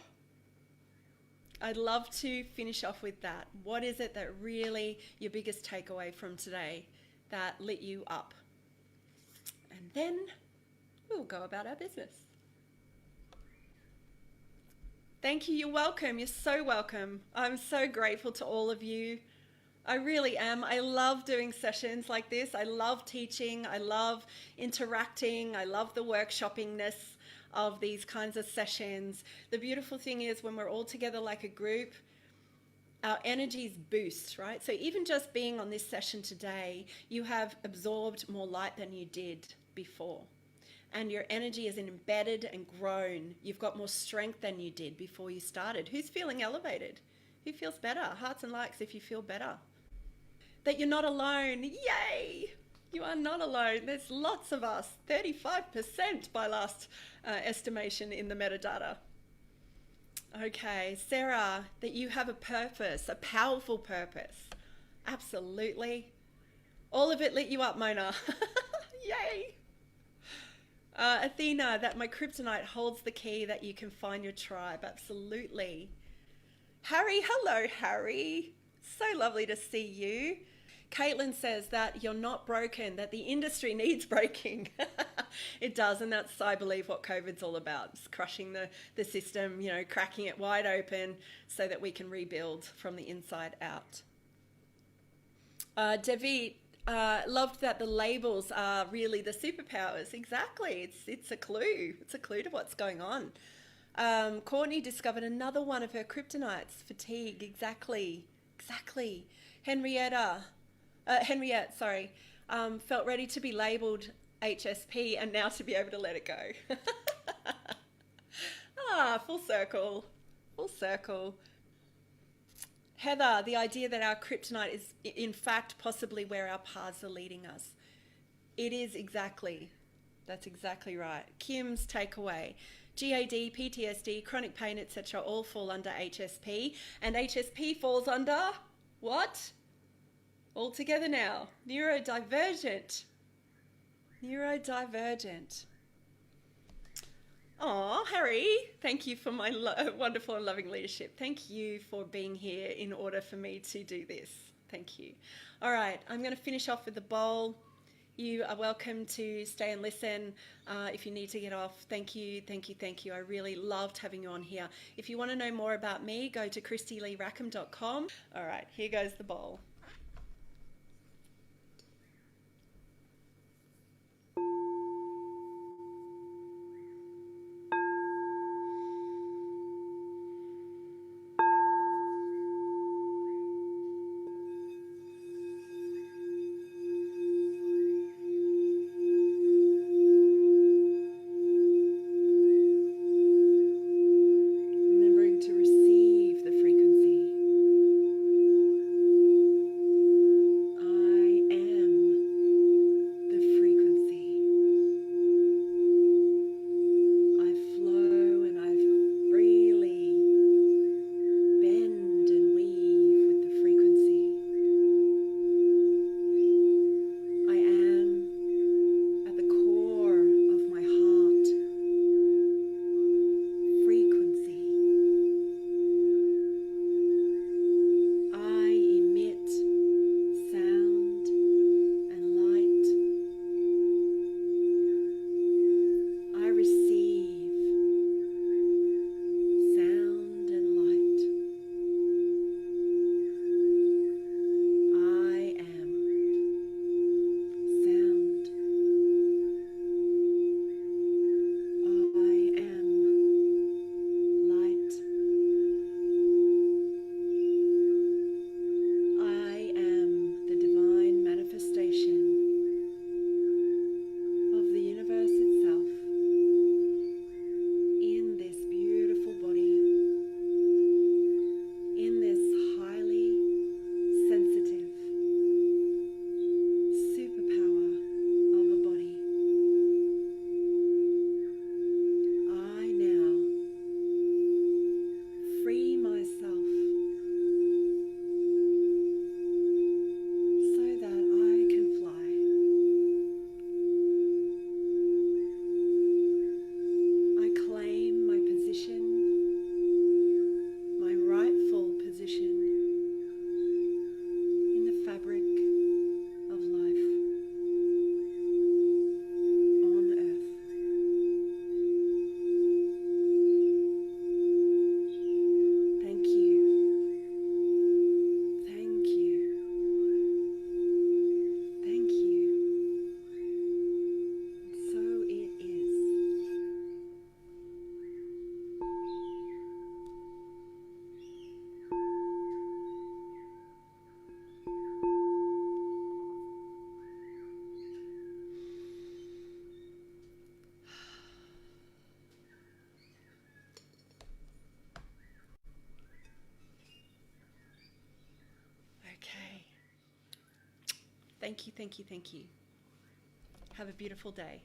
I'd love to finish off with that. What is it that really, your biggest takeaway from today that lit you up? And then we'll go about our business. Thank you. You're welcome. You're so welcome. I'm so grateful to all of you. I really am. I love doing sessions like this. I love teaching. I love interacting. I love the workshoppingness of these kinds of sessions. The beautiful thing is when we're all together like a group, our energies boost, right? So even just being on this session today, you have absorbed more light than you did before. and your energy is embedded and grown. You've got more strength than you did before you started. Who's feeling elevated? Who feels better? Hearts and likes if you feel better. That you're not alone. Yay! You are not alone. There's lots of us, 35% by last estimation in the metadata. Okay, Sarah, that you have a purpose, a powerful purpose. Absolutely. All of it lit you up, Mona. Yay! Athena, that my kryptonite holds the key that you can find your tribe. Absolutely. Harry, hello, Harry. So lovely to see you. Caitlin says that you're not broken, that the industry needs breaking. It does, and that's, I believe, what COVID's all about. It's crushing the system, you know, cracking it wide open so that we can rebuild from the inside out. Devi, loved that the labels are really the superpowers. Exactly. It's a clue. It's a clue to what's going on. Courtney discovered another one of her kryptonites. Fatigue. Exactly. Henriette, felt ready to be labeled HSP and now to be able to let it go. Full circle. Heather, the idea that our kryptonite is in fact possibly where our paths are leading us. It is exactly. That's exactly right. Kim's takeaway. GAD, PTSD, chronic pain, etc. all fall under HSP, and HSP falls under what? All together now. Neurodivergent. Oh, Harry, thank you for my wonderful and loving leadership. Thank you for being here in order for me to do this. Thank you. All right, I'm going to finish off with the bowl. You are welcome to stay and listen if you need to get off. Thank you. I really loved having you on here. If you want to know more about me, go to KristyLeeRackham.com. All right, here goes the bowl. Remembering to receive the frequency. Thank you, thank you, thank you. Have a beautiful day.